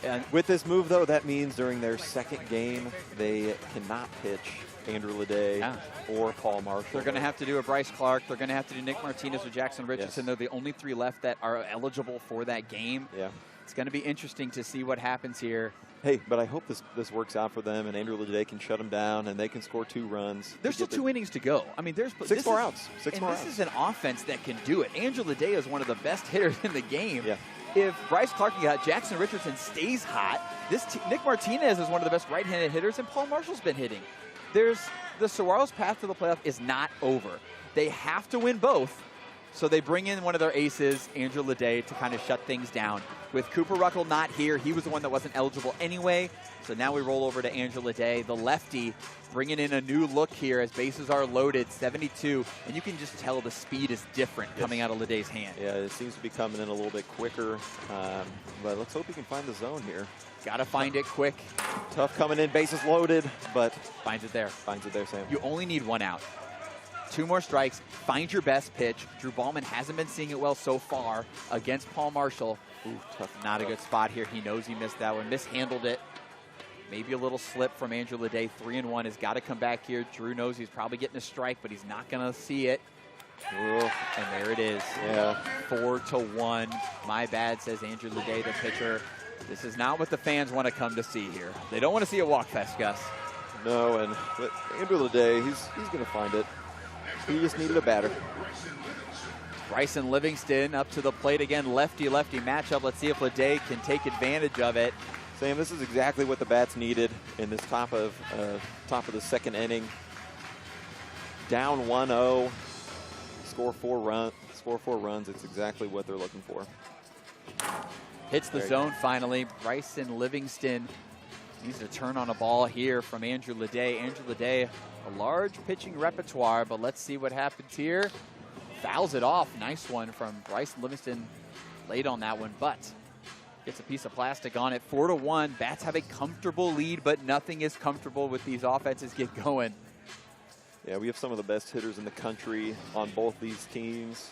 And with this move, though, that means during their second game, they cannot pitch Andrew Leday or Paul Marshall. They're going to have to do a Bryce Clark. They're going to have to do Nick Martinez or Jackson Richardson. Yes. They're the only 3 left that are eligible for that game. Yeah. It's going to be interesting to see what happens here. Hey, but I hope this works out for them, and Andrew Leday can shut them down, and they can score 2 runs. There's still 2 innings to go. I mean, there's 6 more outs. This is an offense that can do it. Andrew Leday is one of the best hitters in the game. Yeah. If Bryce Clark and Jackson Richardson stays hot, Nick Martinez is one of the best right-handed hitters, and Paul Marshall's been hitting. The Saguaros' path to the playoff is not over. They have to win both, so they bring in one of their aces, Andrew Leday, to kind of shut things down. With Cooper Ruckle not here, he was the one that wasn't eligible anyway, so now we roll over to Andrew Leday, the lefty, bringing in a new look here as bases are loaded, 72, and you can just tell the speed is different coming out of Leday's hand. Yeah, it seems to be coming in a little bit quicker, but let's hope he can find the zone here. Got to find it quick. Tough coming in, bases loaded, but finds it there. Finds it there, Sam. You only need 1 out. 2 more strikes. Find your best pitch. Drew Ballman hasn't been seeing it well so far against Paul Marshall. Ooh, tough. Not a good spot here. He knows he missed that one. Mishandled it. Maybe a little slip from Andrew Leday. 3-1 has got to come back here. Drew knows he's probably getting a strike, but he's not going to see it. Ooh, and there it is. Yeah. 4-1. My bad, says Andrew Leday, the pitcher. This is not what the fans want to come to see here. They don't want to see a walk fest, Gus. No, but Andrew Leday, he's going to find it. He just needed a batter. Bryson Livingston up to the plate again. Lefty-lefty matchup. Let's see if Leday can take advantage of it. Sam, this is exactly what the bats needed in this top of the second inning. Down 1-0, score 4 runs. It's exactly what they're looking for. Hits the zone finally. Bryson Livingston needs to turn on a ball here from Andrew Leday. Andrew Leday, a large pitching repertoire, but let's see what happens here. Fouls it off. Nice one from Bryson Livingston. Late on that one, but gets a piece of plastic on it. 4-1. Bats have a comfortable lead, but nothing is comfortable with these offenses get going. Yeah, we have some of the best hitters in the country on both these teams.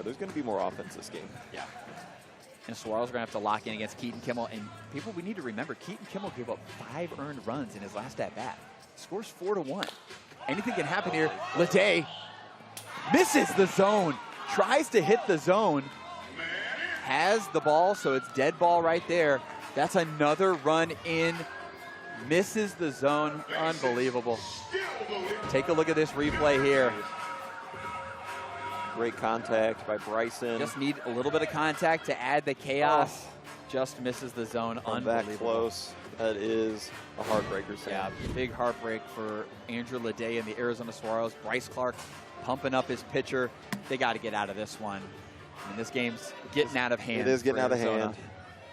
There's going to be more offense this game. Yeah. And Saguaros are going to have to lock in against Keaton Kimmel. And people, we need to remember, Keaton Kimmel gave up 5 earned runs in his last at-bat. Scores 4-1. Anything can happen here. Leday misses the zone. Tries to hit the zone. Has the ball, so it's dead ball right there. That's another run in. Misses the zone. Unbelievable. Take a look at this replay here. Great contact by Bryson. Just need a little bit of contact to add the chaos. Just misses the zone. Unbelievable. That close. That is a heartbreaker, Sam. Yeah, big heartbreak for Andrew Leday and the Arizona Saguaros. Bryce Clark pumping up his pitcher. They got to get out of this one. I mean, this game's getting out of hand. It is getting out of hand.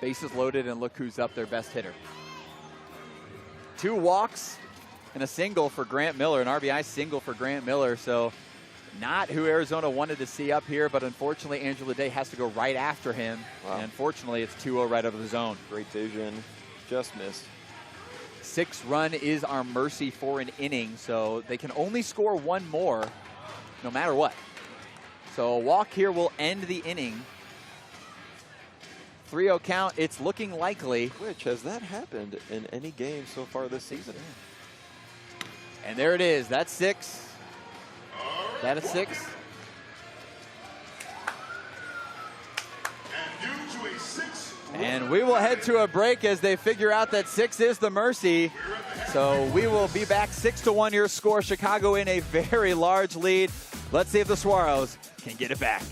Bases loaded, and look who's up, their best hitter. 2 walks and a single for Grant Miller, an RBI single for Grant Miller. So not who Arizona wanted to see up here, but unfortunately Andrew Leday has to go right after him. Wow. And unfortunately it's 2-0 right over the zone. Great vision, just missed. 6 run is our mercy for an inning, so they can only score 1 more no matter what. So a walk here will end the inning. 3-0 count, it's looking likely. Which, has that happened in any game so far this season? And there it is, that's 6. That is 6. And we will head to a break as they figure out that 6 is the mercy. So we will be back 6-1 your score. Chicago in a very large lead. Let's see if the Saguaros can get it back.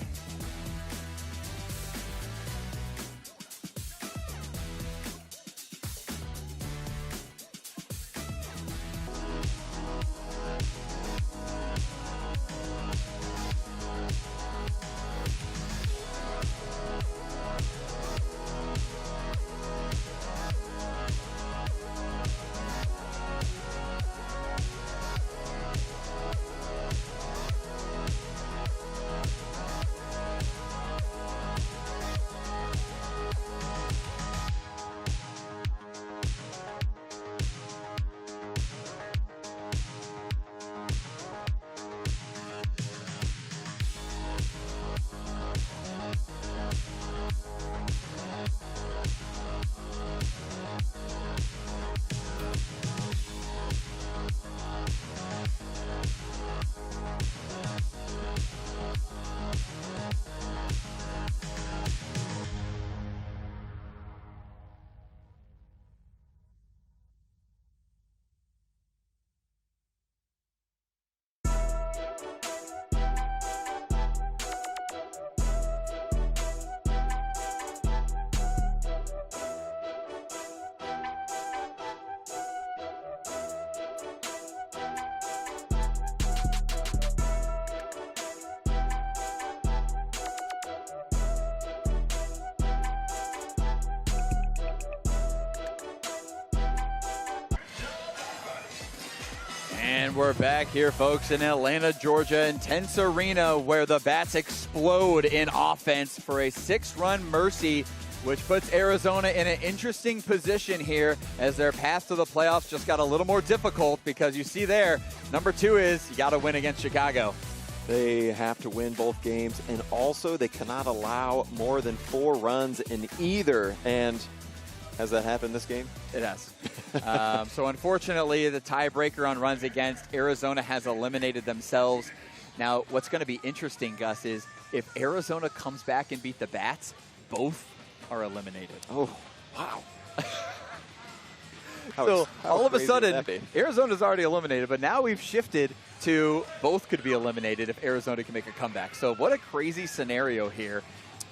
And we're back here, folks, in Atlanta, Georgia, Intense Arena, where the bats explode in offense for a 6-run mercy, which puts Arizona in an interesting position here as their path to the playoffs just got a little more difficult, because you see there, number 2 is you got to win against Chicago. They have to win both games, and also they cannot allow more than 4 runs in either. And has that happened this game? It has. So unfortunately, the tiebreaker on runs against, Arizona has eliminated themselves. Now, what's going to be interesting, Gus, is if Arizona comes back and beat the Bats, both are eliminated. Oh, wow. So all of a sudden, Arizona's already eliminated, but now we've shifted to both could be eliminated if Arizona can make a comeback. So what a crazy scenario here.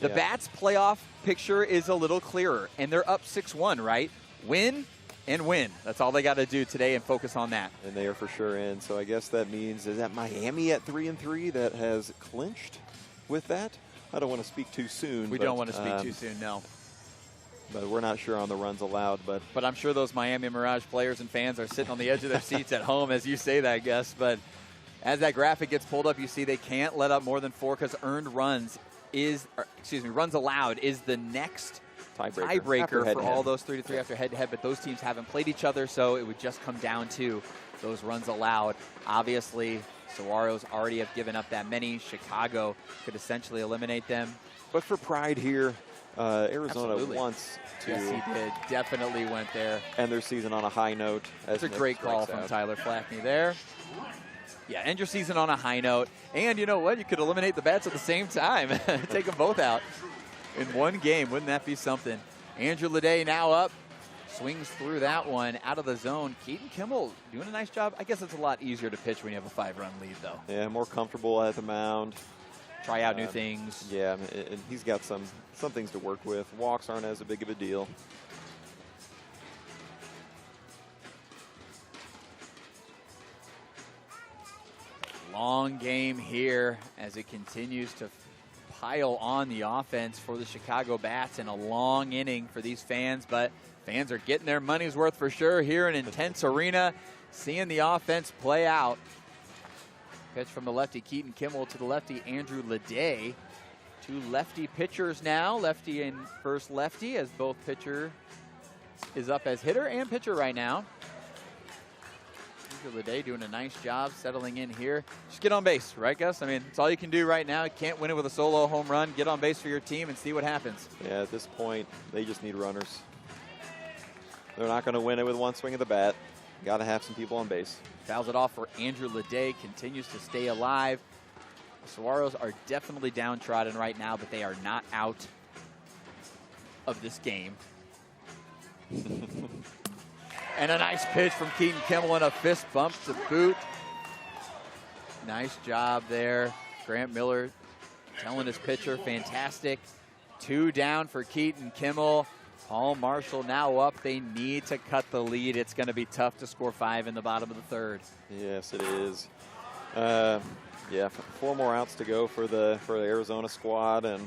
The Bats playoff picture is a little clearer, and they're up 6-1, right? Win and win. That's all they got to do today and focus on that. And they are for sure in. So I guess that means, is that Miami at 3-3 that has clinched with that? I don't want to speak too soon. We don't want to speak too soon, no. But we're not sure on the runs allowed. But I'm sure those Miami Mirage players and fans are sitting on the edge of their seats at home as you say that, Gus. But as that graphic gets pulled up, you see they can't let up more than 4 because runs allowed is the next tiebreaker for all those 3-3 after head-to-head. But those teams haven't played each other, so it would just come down to those runs allowed. Obviously, Saguaros already have given up that many. Chicago could essentially eliminate them. But for pride here, Arizona wants to. Yes, he did. Definitely went there. End their season on a high note. That's a great call from Tyler Flackney there. Yeah, end your season on a high note. And you know what? You could eliminate the Bats at the same time. Take them both out in one game. Wouldn't that be something? Andrew Leday now up. Swings through that one out of the zone. Keaton Kimmel doing a nice job. I guess it's a lot easier to pitch when you have a 5-run lead, though. Yeah, more comfortable at the mound. Try out new things. Yeah, and he's got some things to work with. Walks aren't as big of a deal. Long game here as it continues to pile on the offense for the Chicago Bats, and a long inning for these fans, but fans are getting their money's worth for sure here in Intense Arena, seeing the offense play out. Pitch from the lefty Keaton Kimmel to the lefty Andrew Leday. 2 lefty pitchers now, lefty and first lefty, as both pitcher is up as hitter and pitcher right now. Andrew Leday doing a nice job settling in here. Just get on base, right, Gus? I mean, it's all you can do right now. You can't win it with a solo home run. Get on base for your team and see what happens. Yeah, at this point, they just need runners. They're not going to win it with one swing of the bat. Got to have some people on base. Fouls it off for Andrew Leday. Continues to stay alive. The Saguaros are definitely downtrodden right now, but they are not out of this game. And a nice pitch from Keaton Kimmel and a fist bump to boot. Nice job there. Grant Miller telling his pitcher, fantastic. 2 down for Keaton Kimmel. Paul Marshall now up. They need to cut the lead. It's going to be tough to score 5 in the bottom of the 3rd. Yes, it is. Yeah, 4 more outs to go for the Arizona squad, and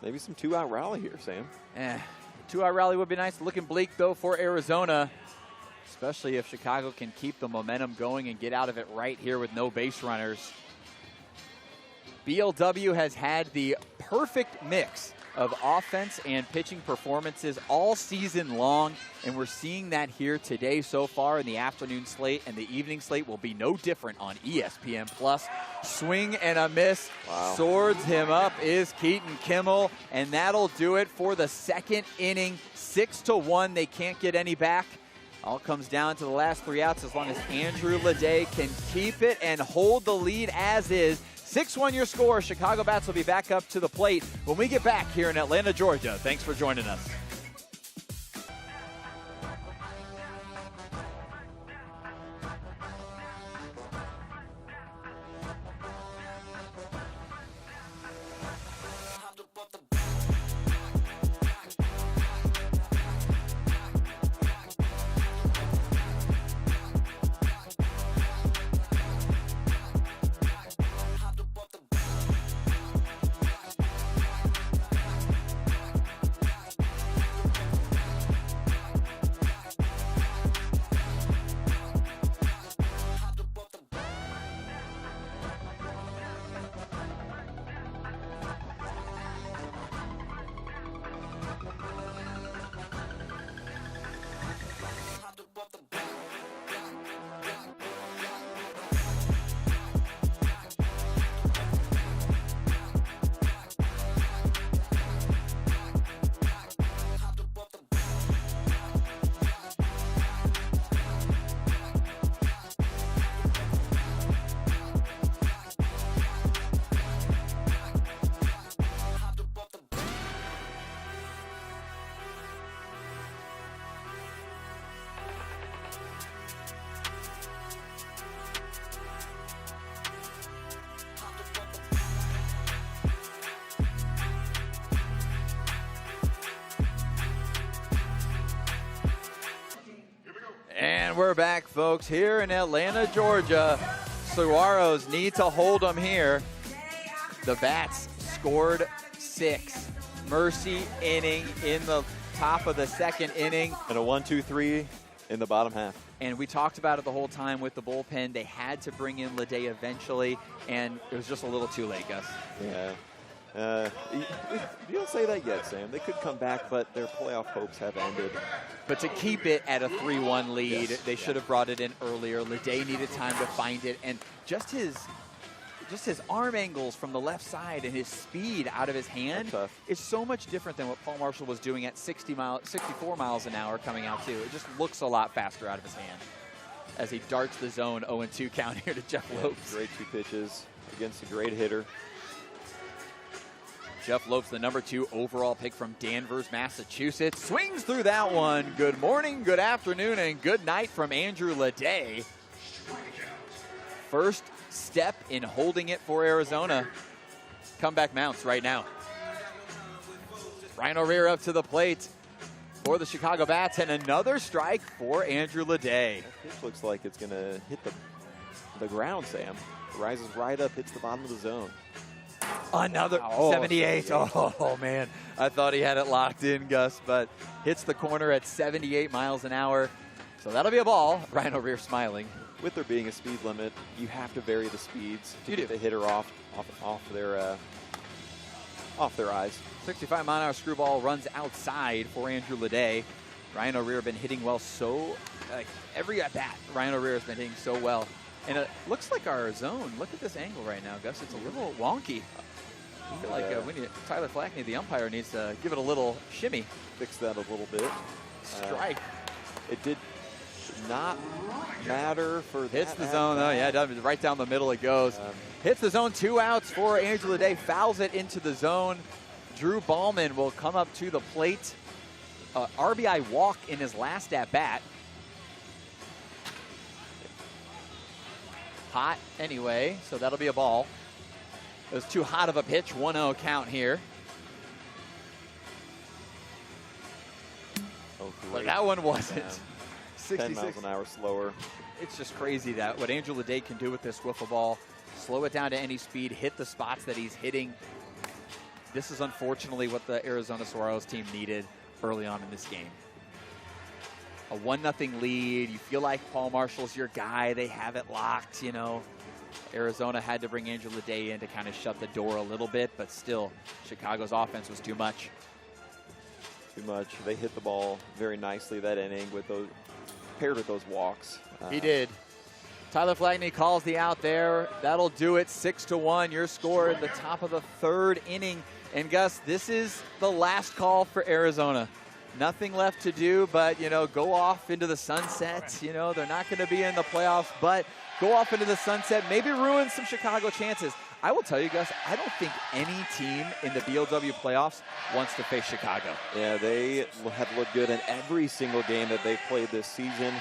maybe some 2-out rally here, Sam. 2-out rally would be nice. Looking bleak, though, for Arizona, especially if Chicago can keep the momentum going and get out of it right here with no base runners. BLW has had the perfect mix of offense and pitching performances all season long, and we're seeing that here today so far in the afternoon slate, and the evening slate will be no different on ESPN+. Swing and a miss. Wow. Swords him up is Keaton Kimmel, and that'll do it for the 2nd inning. 6-1. They can't get any back. All comes down to the last 3 outs as long as Andrew Leday can keep it and hold the lead as is. 6-1 your score. Chicago Bats will be back up to the plate when we get back here in Atlanta, Georgia. Thanks for joining us. we're back, folks, here in Atlanta, Georgia. Saguaros need to hold them here. The Bats scored 6. Mercy inning in the top of the second inning. And a 1-2-3 in the bottom half. And we talked about it the whole time with the bullpen. They had to bring in Leday eventually, and it was just a little too late, Gus. Yeah. You don't say that yet, Sam. They could come back, but their playoff hopes have ended. But to keep it at a 3-1 lead, they should have brought it in earlier. Leday needed time to find it, and just his arm angles from the left side and his speed out of his hand is so much different than what Paul Marshall was doing at 64 miles an hour coming out too. It just looks a lot faster out of his hand as he darts the zone. 0-2 count here to Jeff Lopes. Great 2 pitches against a great hitter. Jeff Lopes, the number 2 overall pick from Danvers, Massachusetts, swings through that one. Good morning, good afternoon, and good night from Andrew Leday. First step in holding it for Arizona. Comeback mounts right now. Ryan O'Rear up to the plate for the Chicago Bats, and another strike for Andrew Leday. That pitch looks like it's going to hit the ground, Sam. Rises right up, hits the bottom of the zone. Another 78. Oh, man. I thought he had it locked in, Gus, but hits the corner at 78 miles an hour. So that'll be a ball. Ryan O'Rear smiling. With there being a speed limit, you have to vary the speeds to get the hitter off their eyes. 65-mile-an-hour screwball runs outside for Andrew Leday. Ryan O'Rear been hitting well every at-bat. Ryan O'Rear has been hitting so well. And it looks like our zone. Look at this angle right now, Gus. It's a little wonky. I feel like Tyler Flackney, the umpire, needs to give it a little shimmy. Fix that a little bit. Strike. It did not matter for that. Hits the zone, though. Yeah, it does. Right down the middle it goes. Hits the zone, 2 outs for Andrew Leday. Fouls it into the zone. Drew Ballman will come up to the plate. RBI walk in his last at-bat. Hot anyway, so that'll be a ball. It was too hot of a pitch. 1-0 count here. Oh, but that one wasn't. 10 miles an hour slower. It's just crazy that what Andrew Leday can do with this wiffle ball, slow it down to any speed, hit the spots that he's hitting. This is unfortunately what the Arizona Saguaros team needed early on in this game. A 1-0 lead. You feel like Paul Marshall's your guy. They have it locked, you know. Arizona had to bring Andrew Leday in to kind of shut the door a little bit, but still, Chicago's offense was too much. Too much. They hit the ball very nicely that inning with those paired with those walks. He did. Tyler Flackney calls the out there. That'll do it. 6-1. Your score in the top of the 3rd inning. And Gus, this is the last call for Arizona. Nothing left to do but, go off into the sunset. They're not going to be in the playoffs, but go off into the sunset, maybe ruin some Chicago chances. I will tell you, Gus, I don't think any team in the BLW playoffs wants to face Chicago. Yeah, they have looked good in every single game that they've played this season.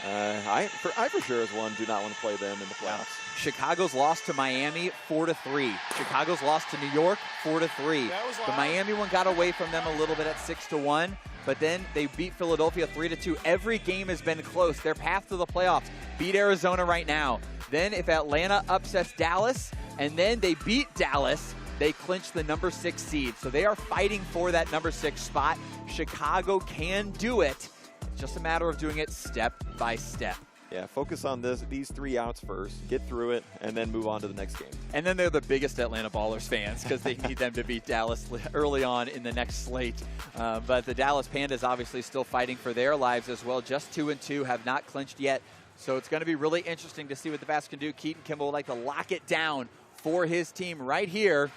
I for sure as one do not want to play them in the playoffs. Chicago's lost to Miami 4-3. Chicago's lost to New York 4-3. The Miami one got away from them a little bit at 6-1, but then they beat Philadelphia 3-2. Every game has been close. Their path to the playoffs. Beat Arizona right now. Then if Atlanta upsets Dallas, and then they beat Dallas, they clinch the number 6 seed. So they are fighting for that number 6 spot. Chicago can do it. It's just a matter of doing it step by step. Yeah, focus on these 3 outs first, get through it, and then move on to the next game. And then they're the biggest Atlanta Ballers fans because they need them to beat Dallas early on in the next slate. But the Dallas Pandas obviously still fighting for their lives as well. Just 2-2, have not clinched yet. So it's going to be really interesting to see what the Bats can do. Keaton Kimball would like to lock it down for his team right here.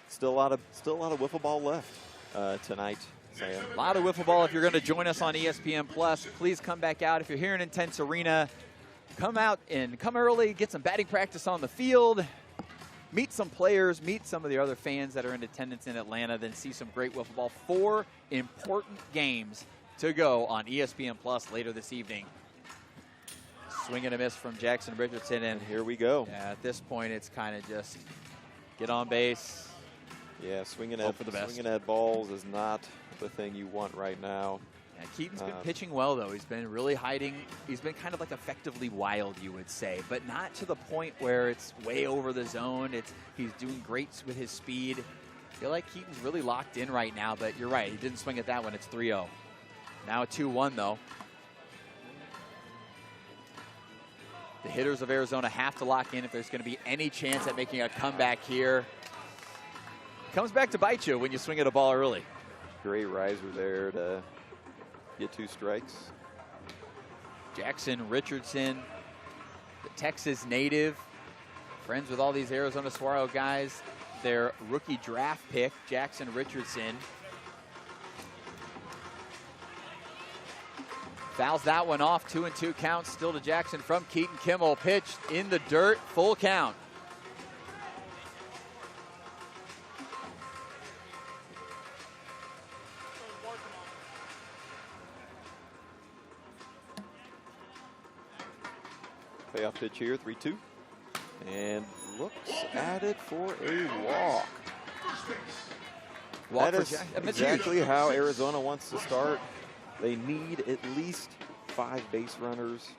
Still a lot of wiffle ball left tonight. A lot of wiffle ball. If you're going to join us on ESPN Plus, please come back out. If you're here in Intense Arena, come out and come early, get some batting practice on the field, meet some players, meet some of the other fans that are in attendance in Atlanta, then see some great wiffle ball. 4 important games to go on ESPN Plus later this evening. Swing and a miss from Jackson Richardson, and here we go. Yeah, at this point, it's kind of just get on base. Yeah, swinging at balls is not the thing you want right now. Yeah, Keaton's been pitching well, though. He's been really hiding. He's been kind of like effectively wild, you would say, but not to the point where it's way over the zone. He's doing great with his speed. I feel like Keaton's really locked in right now, but you're right. He didn't swing at that one. It's 3-0. Now a 2-1, though. The hitters of Arizona have to lock in if there's going to be any chance at making a comeback here. Comes back to bite you when you swing at a ball early. Great riser there to get 2 strikes. Jackson Richardson, the Texas native, friends with all these Arizona Saguaro guys. Their rookie draft pick, Jackson Richardson. Fouls that one off, 2-2 count still to Jackson from Keaton Kimmel. Pitch in the dirt, full count. Payoff pitch here, 3-2. And looks at it for a walk. That is exactly how Arizona wants to start. They need at least 5 base runners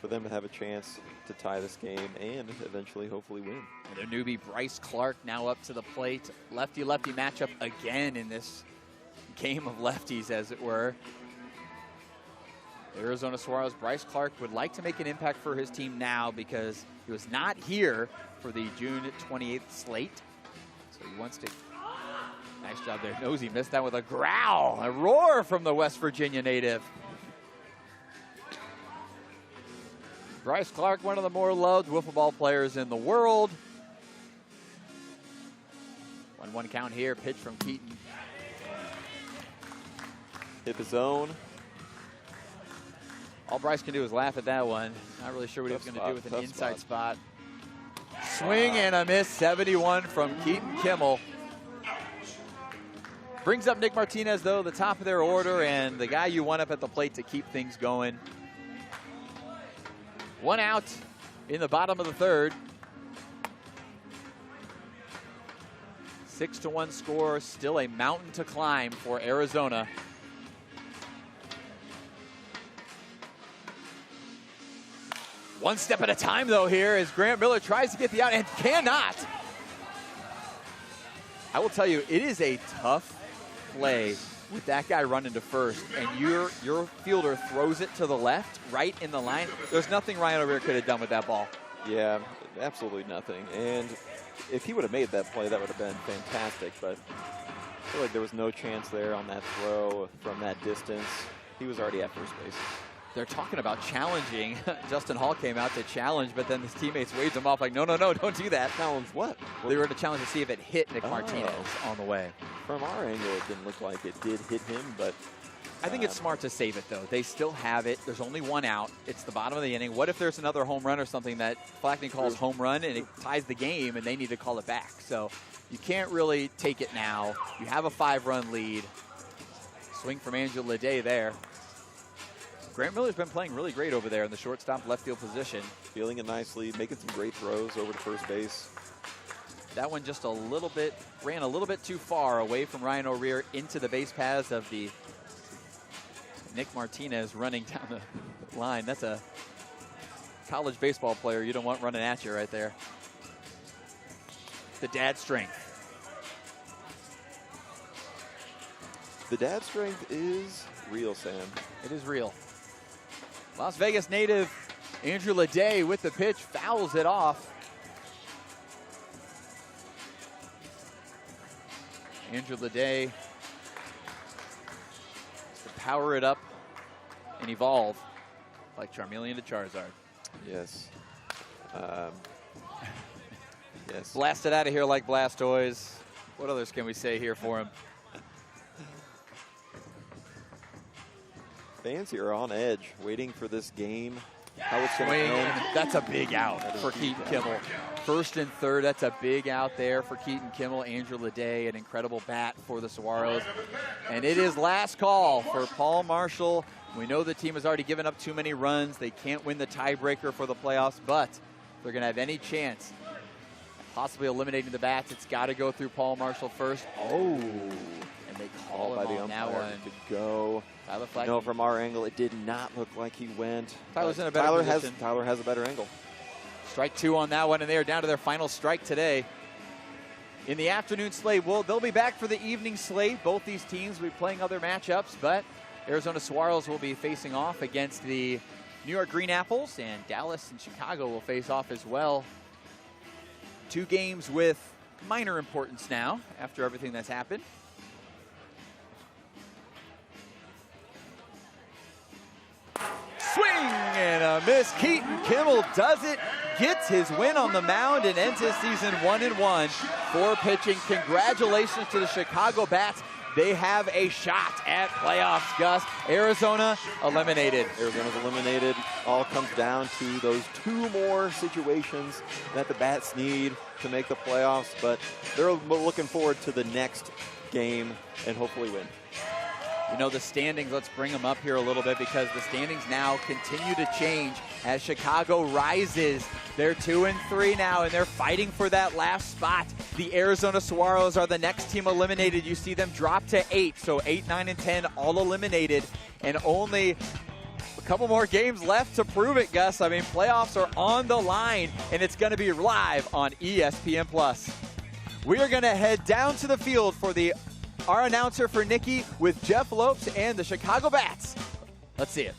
for them to have a chance to tie this game and eventually hopefully win. Their newbie Bryce Clark now up to the plate. Lefty-lefty matchup again in this game of lefties, as it were. Arizona Saguaros, Bryce Clark would like to make an impact for his team now because he was not here for the June 28th slate. So he wants to... Nice job there. Knows he missed that with a growl, a roar from the West Virginia native. Bryce Clark, one of the more loved wiffle ball players in the world. 1-1 count here, pitch from Keaton. Hit the zone. All Bryce can do is laugh at that one. Not really sure what he was going to do with an inside spot. Swing and a miss, 71 from Keaton Kimmel. Brings up Nick Martinez, though, the top of their order, and the guy you want up at the plate to keep things going. 1 out in the bottom of the 3rd. 6-1 score, still a mountain to climb for Arizona. One step at a time, though, here as Grant Miller tries to get the out and cannot. I will tell you, it is a tough play with that guy running to first, and your fielder throws it to the left, right in the line. There's nothing Ryan O'Rear could have done with that ball. Yeah, absolutely nothing. And if he would have made that play, that would have been fantastic, but I feel like there was no chance there on that throw from that distance. He was already at first base. They're talking about challenging. Justin Hall came out to challenge, but then his teammates waved him off like, no, don't do that. Challenge what? They were to challenge to see if it hit Nick Martinez on the way. From our angle, it didn't look like it did hit him, but... I think it's smart to save it, though. They still have it. There's only 1 out. It's the bottom of the inning. What if there's another home run or something that Flackney calls home run and it ties the game and they need to call it back? So you can't really take it now. You have a 5-run lead. Swing from Angel Leday there. Grant Miller's been playing really great over there in the shortstop left field position. Feeling it nicely, making some great throws over to first base. That one just ran a little bit too far away from Ryan O'Rear into the base paths of the Nick Martinez running down the line. That's a college baseball player you don't want running at you right there. The dad strength. The dad strength is real, Sam. It is real. Las Vegas native Andrew Leday with the pitch, fouls it off. Andrew Leday to power it up and evolve like Charmeleon to Charizard. Yes. Yes. Blasted out of here like Blastoise. What others can we say here for him? Fans here are on edge, waiting for this game. How it's going to Swing. end. That's a big out for Keaton Kimmel. 1st and 3rd, that's a big out there for Keaton Kimmel. Andrew Leday, an incredible bat for the Saguaros. And it is last call for Paul Marshall. We know the team has already given up too many runs. They can't win the tiebreaker for the playoffs, but if they're going to have any chance possibly eliminating the bats, it's got to go through Paul Marshall first. Oh, and they call by him the on that umpire one. to go. Tyler Flack. No, from our angle, it did not look like he went. Tyler's But in a better position. Tyler has a better angle. Strike 2 on that one, and they are down to their final strike today. In the afternoon slate, they'll be back for the evening slate. Both these teams will be playing other matchups, but Arizona Saguaros will be facing off against the New York Green Apples, and Dallas and Chicago will face off as well. 2 games with minor importance now after everything that's happened. Swing and a miss. Keaton Kimmel does it, gets his win on the mound, and ends his season 1-1 for pitching. Congratulations to the Chicago Bats. They have a shot at playoffs, Gus. Arizona eliminated. Arizona's eliminated. All comes down to those 2 more situations that the Bats need to make the playoffs, but they're looking forward to the next game and hopefully win. You know, the standings, let's bring them up here a little bit because the standings now continue to change as Chicago rises. They're 2-3 now, and they're fighting for that last spot. The Arizona Saguaros are the next team eliminated. You see them drop to 8, so 8, 9, and 10 all eliminated, and only a couple more games left to prove it, Gus. I mean, playoffs are on the line, and it's going to be live on ESPN+. We are going to head down to the field for our announcer for Nikki with Jeff Lopes and the Chicago Bats. Let's see it.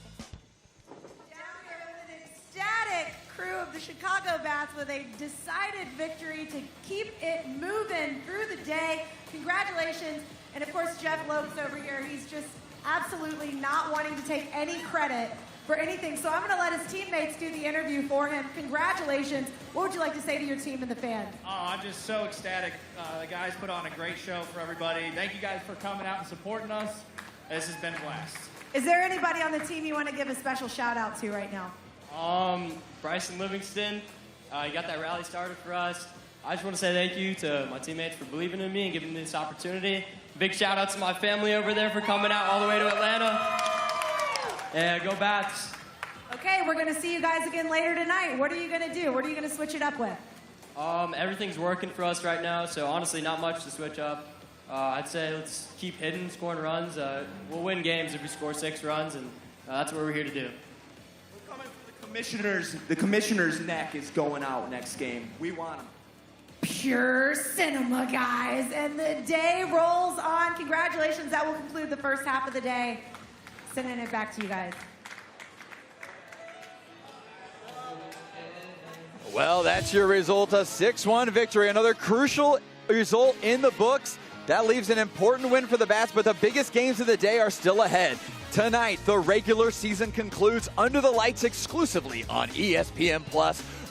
Down here with an ecstatic crew of the Chicago Bats with a decided victory to keep it moving through the day. Congratulations. And of course, Jeff Lopes over here, he's just absolutely not wanting to take any credit for anything. So I'm going to let his teammates do the interview for him. Congratulations. What would you like to say to your team and the fans? Oh, I'm just so ecstatic. The guys put on a great show for everybody. Thank you guys for coming out and supporting us. This has been a blast. Is there anybody on the team you want to give a special shout out to right now? Bryson Livingston, you got that rally started for us. I just want to say thank you to my teammates for believing in me and giving me this opportunity. Big shout out to my family over there for coming out all the way to Atlanta. Yeah, go Bats. Okay, we're going to see you guys again later tonight. What are you going to do? What are you going to switch it up with? Everything's working for us right now, so honestly, not much to switch up. I'd say let's keep hitting, scoring runs. We'll win games if we score 6 runs, and that's what we're here to do. We're coming for the commissioners. The commissioner's neck is going out next game. We want him. Pure cinema, guys. And the day rolls on. Congratulations. That will conclude the first half of the day. Sending it back to you guys. Well, that's your result, a 6-1 victory. Another crucial result in the books. That leaves an important win for the Bats, but the biggest games of the day are still ahead. Tonight, the regular season concludes under the lights exclusively on ESPN+.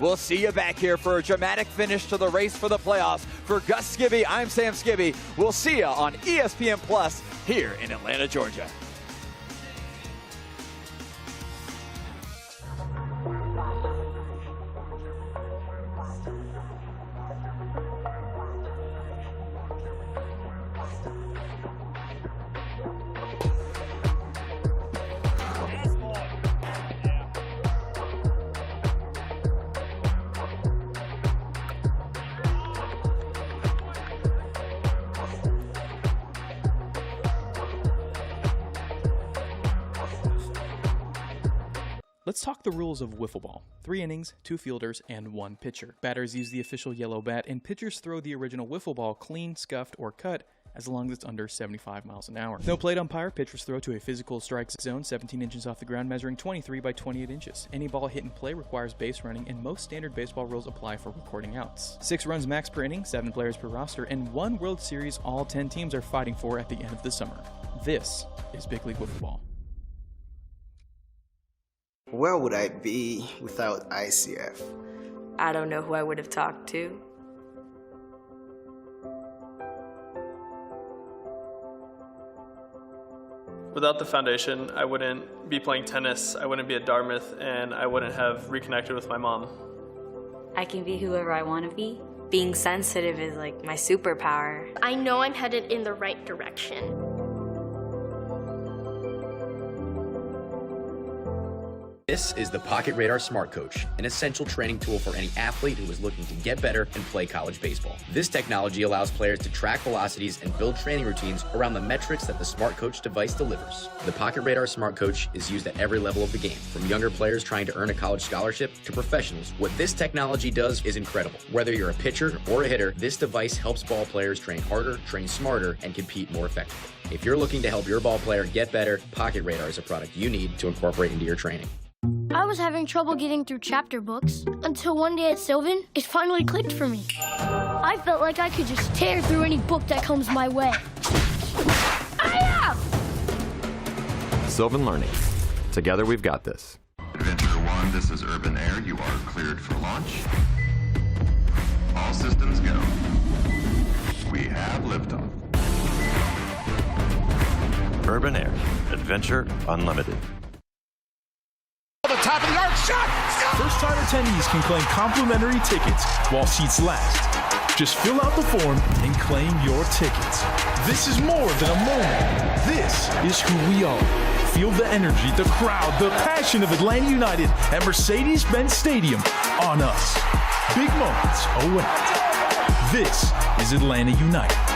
We'll see you back here for a dramatic finish to the race for the playoffs. For Gus Skibby, I'm Sam Skibby. We'll see you on ESPN+ here in Atlanta, Georgia. Let's talk the rules of wiffle ball. 3 innings, 2 fielders, and 1 pitcher. Batters use the official yellow bat, and pitchers throw the original wiffle ball clean, scuffed, or cut, as long as it's under 75 miles an hour. No plate umpire, pitchers throw to a physical strike zone 17 inches off the ground, measuring 23 by 28 inches. Any ball hit in play requires base running, and most standard baseball rules apply for recording outs. 6 runs max per inning, 7 players per roster, and 1 World Series all 10 teams are fighting for at the end of the summer. This is Big League Wiffle Ball. Where would I be without ICF? I don't know who I would have talked to. Without the foundation, I wouldn't be playing tennis, I wouldn't be at Dartmouth, and I wouldn't have reconnected with my mom. I can be whoever I want to be. Being sensitive is like my superpower. I know I'm headed in the right direction. This is the Pocket Radar Smart Coach, an essential training tool for any athlete who is looking to get better and play college baseball. This technology allows players to track velocities and build training routines around the metrics that the Smart Coach device delivers. The Pocket Radar Smart Coach is used at every level of the game, from younger players trying to earn a college scholarship to professionals. What this technology does is incredible. Whether you're a pitcher or a hitter, this device helps ball players train harder, train smarter, and compete more effectively. If you're looking to help your ball player get better, Pocket Radar is a product you need to incorporate into your training. I was having trouble getting through chapter books until one day at Sylvan, it finally clicked for me. I felt like I could just tear through any book that comes my way. Sylvan Learning. Together we've got this. Adventure 1, this is Urban Air. You are cleared for launch. All systems go. We have liftoff. Urban Air. Adventure Unlimited. The top of the arc shot! First-time attendees can claim complimentary tickets while seats last. Just fill out the form and claim your tickets. This is more than a moment. This is who we are. Feel the energy, the crowd, the passion of Atlanta United at Mercedes-Benz Stadium on us. Big moments away. This is Atlanta United.